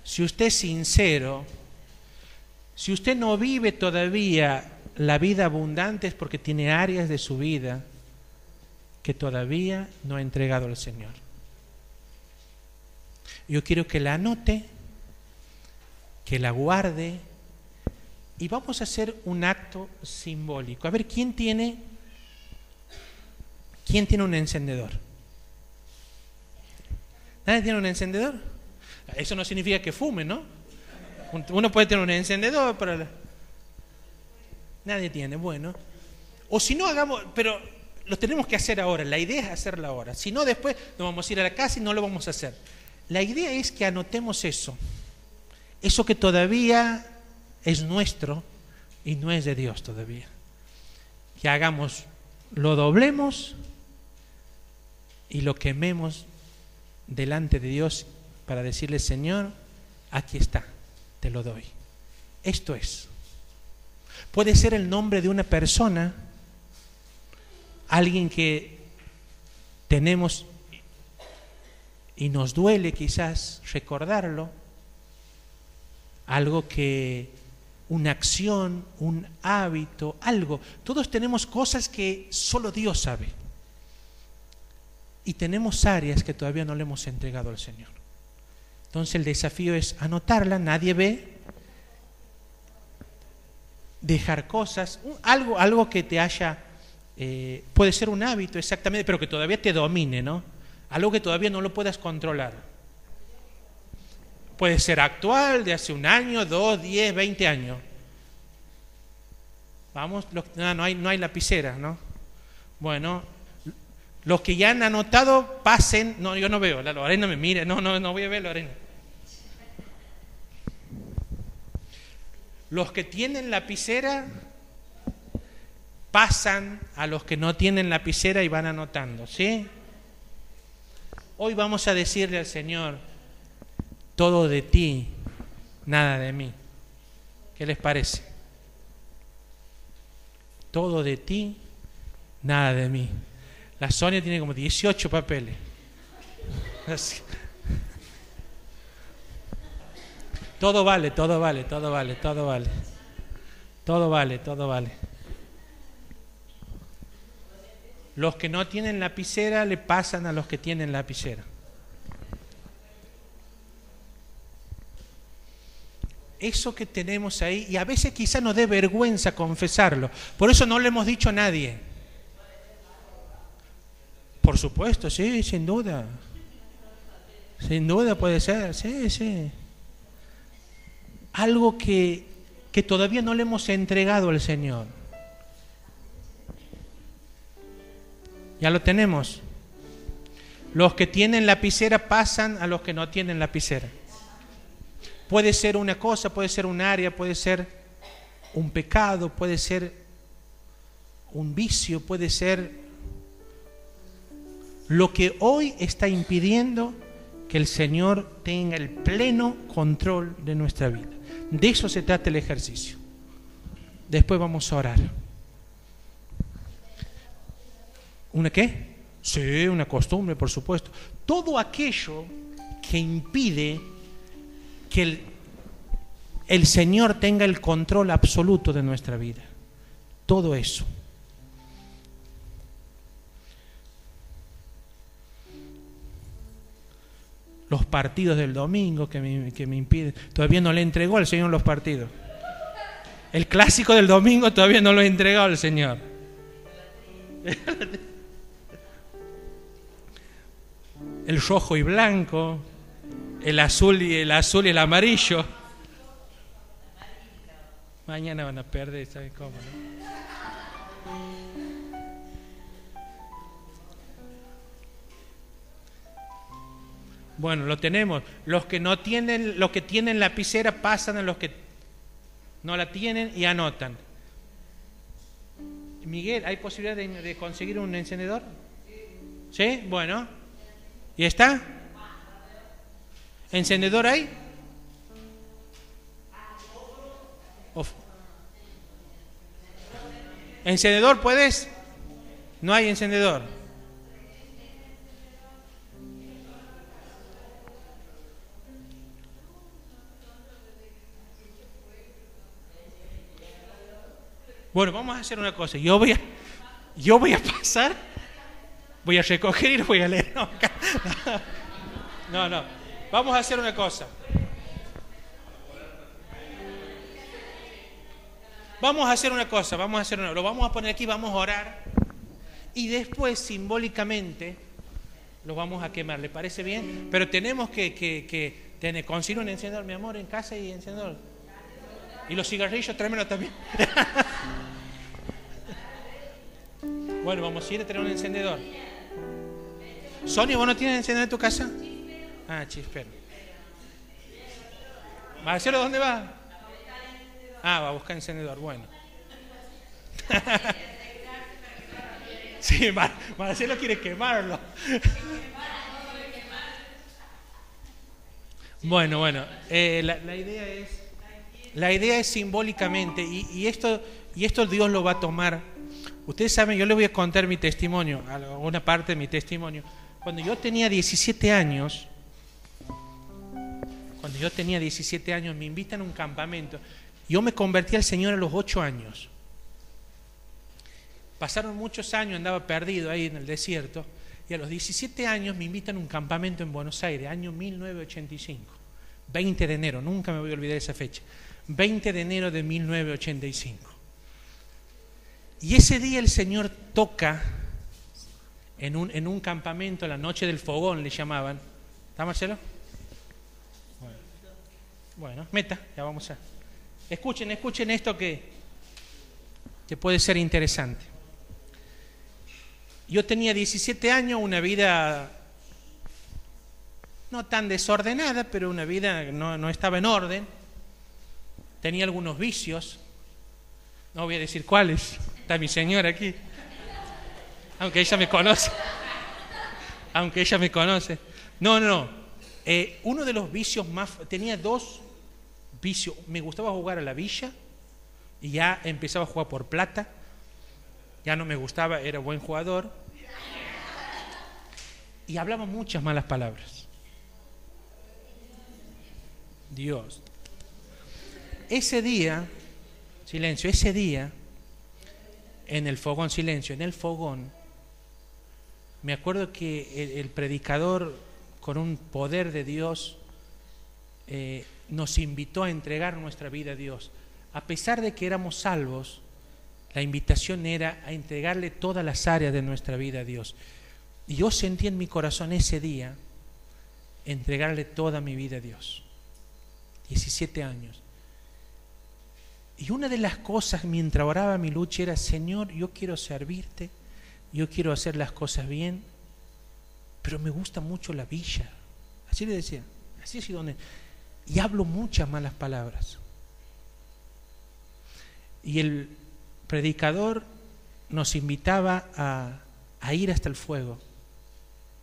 si usted es sincero, si usted no vive todavía la vida abundante, es porque tiene áreas de su vida que todavía no ha entregado al Señor. Yo quiero que la anote, que la guarde, y vamos a hacer un acto simbólico. A ver, ¿quién tiene un encendedor? ¿Nadie tiene un encendedor? Eso no significa que fume, ¿no? Uno puede tener un encendedor, pero nadie tiene. Bueno, o si no, hagamos, pero lo tenemos que hacer ahora. La idea es hacerlo ahora. Si no, después nos vamos a ir a la casa y no lo vamos a hacer. La idea es que anotemos eso que todavía es nuestro y no es de Dios todavía. que hagamos, lo doblemos y lo quememos delante de Dios para decirle: Señor, aquí está, te lo doy. Esto es. Puede ser el nombre de una persona, alguien que tenemos y nos duele quizás recordarlo, algo que, una acción, un hábito, algo. Todos tenemos cosas que solo Dios sabe. Y tenemos áreas que todavía no le hemos entregado al Señor. Entonces el desafío es anotarla, nadie ve, dejar cosas, algo que te haya, puede ser un hábito exactamente, pero que todavía te domine, ¿no? Algo que todavía no lo puedas controlar. Puede ser actual, de hace un año, 2, 10, 20 años. Vamos, no hay lapicera, ¿no? Bueno, los que ya han anotado, pasen. No, yo no veo, la Lorena me mire, no voy a ver Lorena. Los que tienen lapicera, pasan a los que no tienen lapicera y van anotando, ¿sí? Hoy vamos a decirle al Señor: todo de ti, nada de mí. ¿Qué les parece? Todo de ti, nada de mí. La Sonia tiene como 18 papeles. Todo vale, todo vale, todo vale, todo vale. Todo vale, todo vale. Los que no tienen lapicera le pasan a los que tienen lapicera. Eso que tenemos ahí, y a veces quizá nos dé vergüenza confesarlo, por eso no le hemos dicho a nadie. Por supuesto, sí, sin duda puede ser, sí. Algo que todavía no le hemos entregado al Señor. Ya lo tenemos. Los que tienen lapicera pasan a los que no tienen lapicera. Puede ser una cosa, puede ser un área, puede ser un pecado, puede ser un vicio, puede ser lo que hoy está impidiendo que el Señor tenga el pleno control de nuestra vida. De eso se trata el ejercicio. Después vamos a orar. ¿Una qué? Sí, una costumbre, por supuesto. Todo aquello que impide que el Señor tenga el control absoluto de nuestra vida. Todo eso. Los partidos del domingo que me impiden. Todavía no le entregó al Señor los partidos. El clásico del domingo todavía no lo he entregado al Señor. El rojo y blanco, el azul y el amarillo. Mañana van a perder, ¿saben cómo, no? Bueno, lo tenemos. Los que tienen lapicera pasan a los que no la tienen y anotan. Miguel, ¿hay posibilidad de conseguir un encendedor? ¿Sí? Bueno. ¿Y está? ¿Encendedor hay? ¿Encendedor puedes? No hay encendedor. Bueno, vamos a hacer una cosa. Yo voy a pasar, voy a recoger y lo voy a leer. No. Vamos a hacer una cosa. Lo vamos a poner aquí, vamos a orar y después simbólicamente lo vamos a quemar. ¿Le parece bien? Pero tenemos que conseguir un encendedor, mi amor, en casa y encendedor. Y los cigarrillos, tráemelo también. Bueno, vamos a ir a tener un encendedor. Sonia, ¿vos no tienes encendedor en tu casa? Ah, chispero. ¿Marcelo dónde va? Ah, va a buscar encendedor, bueno. Sí, Marcelo quiere quemarlo. Bueno, la idea es simbólicamente, y esto Dios lo va a tomar. Ustedes saben, yo les voy a contar mi testimonio, una parte de mi testimonio. Cuando yo tenía 17 años, me invitan a un campamento. Yo me convertí al Señor a los 8 años. Pasaron muchos años, andaba perdido ahí en el desierto, y a los 17 años me invitan a un campamento en Buenos Aires, año 1985, 20 de enero, nunca me voy a olvidar esa fecha, 20 de enero de 1985. Y ese día el Señor toca en un campamento, la noche del fogón le llamaban. ¿Está, Marcelo? Bueno, meta, ya vamos a... Escuchen esto que puede ser interesante. Yo tenía 17 años, una vida no tan desordenada, pero una vida que no estaba en orden. Tenía algunos vicios, no voy a decir cuáles, está mi señora aquí, aunque ella me conoce. No. Uno de los vicios tenía 2 vicios. Me gustaba jugar a la villa y ya empezaba a jugar por plata. Ya no me gustaba, era buen jugador. Y hablaba muchas malas palabras. Dios. Ese día, en el fogón, me acuerdo que el predicador, con un poder de Dios, nos invitó a entregar nuestra vida a Dios. A pesar de que éramos salvos, la invitación era a entregarle todas las áreas de nuestra vida a Dios. Y yo sentí en mi corazón ese día entregarle toda mi vida a Dios. 17 años. Y una de las cosas mientras oraba mi lucha era: Señor, yo quiero servirte, yo quiero hacer las cosas bien, pero me gusta mucho la villa. Así le decía, así es donde... Y hablo muchas malas palabras. Y el predicador nos invitaba a ir hasta el fuego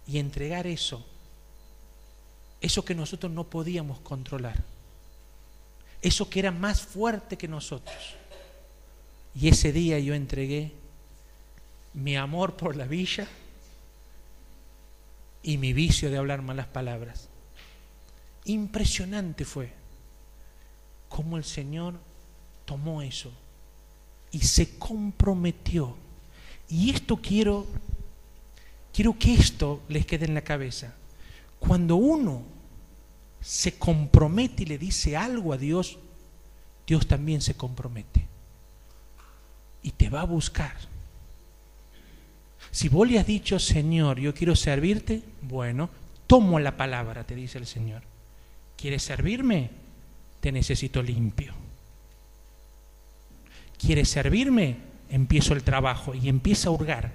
y entregar eso que nosotros no podíamos controlar, eso que era más fuerte que nosotros. Y ese día yo entregué mi amor por la villa y mi vicio de hablar malas palabras. Impresionante fue cómo el Señor tomó eso y se comprometió. Y esto quiero que esto les quede en la cabeza. Cuando uno se compromete y le dice algo a Dios, Dios también se compromete y te va a buscar. Si vos le has dicho: Señor, yo quiero servirte, bueno, tomo la palabra, te dice el Señor. ¿Quieres servirme? Te necesito limpio. ¿Quieres servirme? Empiezo el trabajo y empieza a hurgar.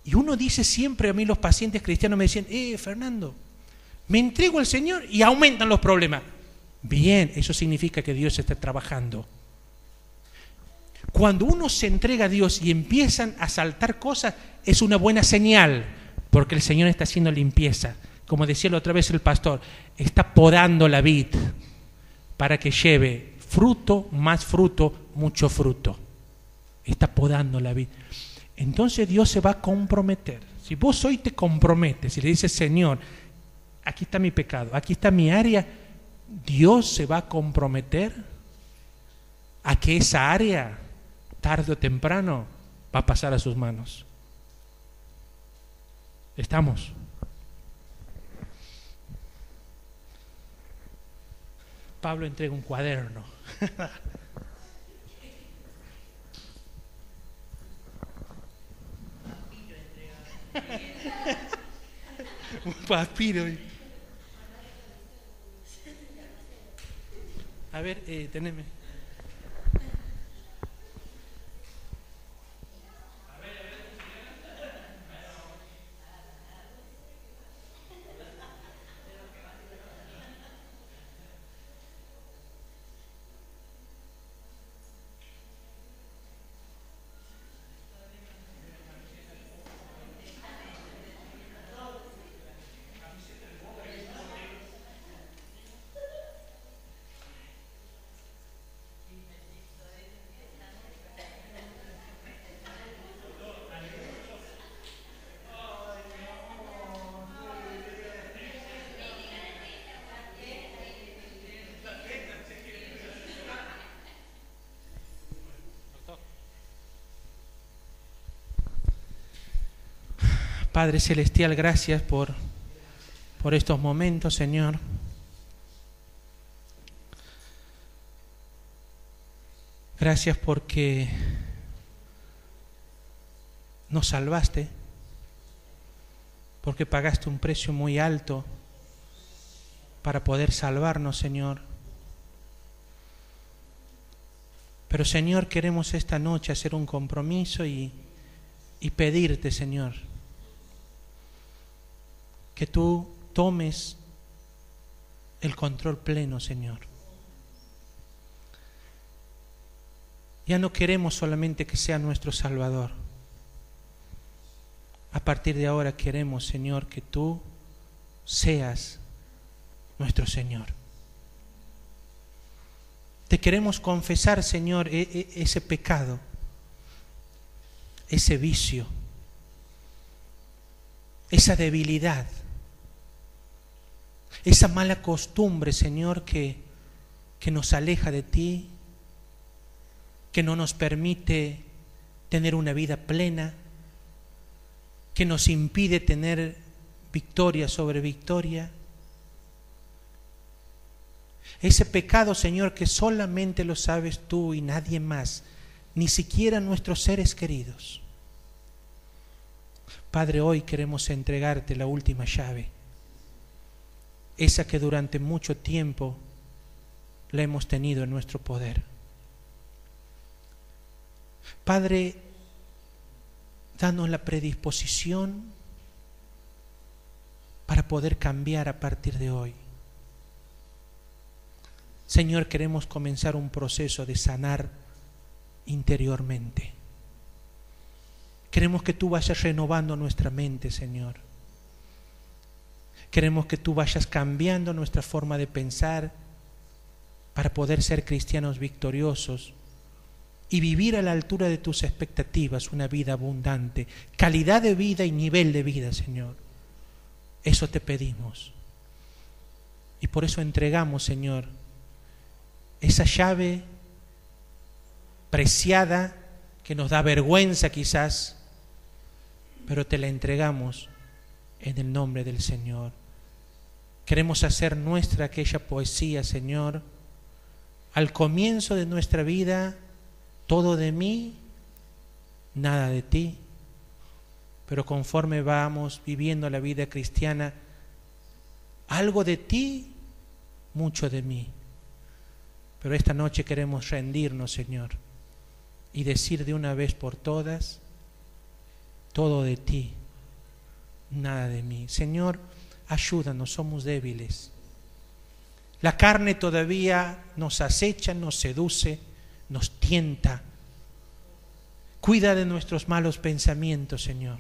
Y uno dice siempre, a mí los pacientes cristianos me decían: Fernando, me entrego al Señor y aumentan los problemas. Bien, eso significa que Dios está trabajando. Cuando uno se entrega a Dios y empiezan a saltar cosas, es una buena señal, porque el Señor está haciendo limpieza. Como decía la otra vez el pastor, está podando la vid para que lleve fruto, más fruto, mucho fruto. Está podando la vid. Entonces Dios se va a comprometer. Si vos hoy te comprometes y le dices: Señor, aquí está mi pecado, aquí está mi área, Dios se va a comprometer a que esa área, tarde o temprano, va a pasar a sus manos. ¿Estamos? Pablo entrega un cuaderno. Un papiro. A ver, teneme. Padre Celestial, gracias por estos momentos, Señor. Gracias porque nos salvaste, porque pagaste un precio muy alto para poder salvarnos, Señor. Pero, Señor, queremos esta noche hacer un compromiso y pedirte, Señor, que tú tomes el control pleno, Señor. Ya no queremos solamente que sea nuestro Salvador. A partir de ahora queremos, Señor, que tú seas nuestro Señor. Te queremos confesar, Señor, ese pecado, ese vicio, esa debilidad, esa mala costumbre, Señor, que nos aleja de ti, que no nos permite tener una vida plena, que nos impide tener victoria sobre victoria. Ese pecado, Señor, que solamente lo sabes tú y nadie más, ni siquiera nuestros seres queridos. Padre, hoy queremos entregarte la última llave, esa que durante mucho tiempo la hemos tenido en nuestro poder. Padre, danos la predisposición para poder cambiar a partir de hoy. Señor, queremos comenzar un proceso de sanar interiormente. Queremos que tú vayas renovando nuestra mente, Señor. Queremos que tú vayas cambiando nuestra forma de pensar para poder ser cristianos victoriosos y vivir a la altura de tus expectativas una vida abundante, calidad de vida y nivel de vida, Señor. Eso te pedimos. Y por eso entregamos, Señor, esa llave preciada que nos da vergüenza quizás, pero te la entregamos en el nombre del Señor. Queremos hacer nuestra aquella poesía, Señor. Al comienzo de nuestra vida, todo de mí, nada de ti. Pero conforme vamos viviendo la vida cristiana, algo de ti, mucho de mí. Pero esta noche queremos rendirnos, Señor, y decir de una vez por todas, todo de ti, nada de mí. Señor, ayúdanos, somos débiles. La carne todavía nos acecha, nos seduce, nos tienta. Cuida de nuestros malos pensamientos, Señor.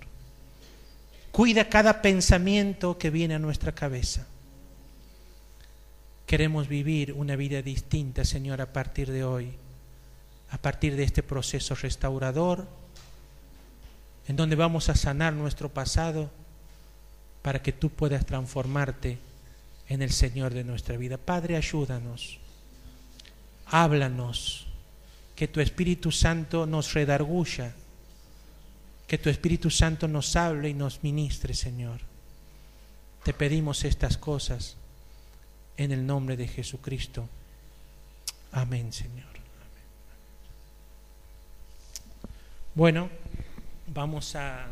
Cuida cada pensamiento que viene a nuestra cabeza. Queremos vivir una vida distinta, Señor, a partir de hoy, a partir de este proceso restaurador, en donde vamos a sanar nuestro pasado para que tú puedas transformarte en el Señor de nuestra vida. Padre, ayúdanos, háblanos, que tu Espíritu Santo nos redarguya, que tu Espíritu Santo nos hable y nos ministre, Señor. Te pedimos estas cosas en el nombre de Jesucristo. Amén, Señor. Amén. Bueno, vamos a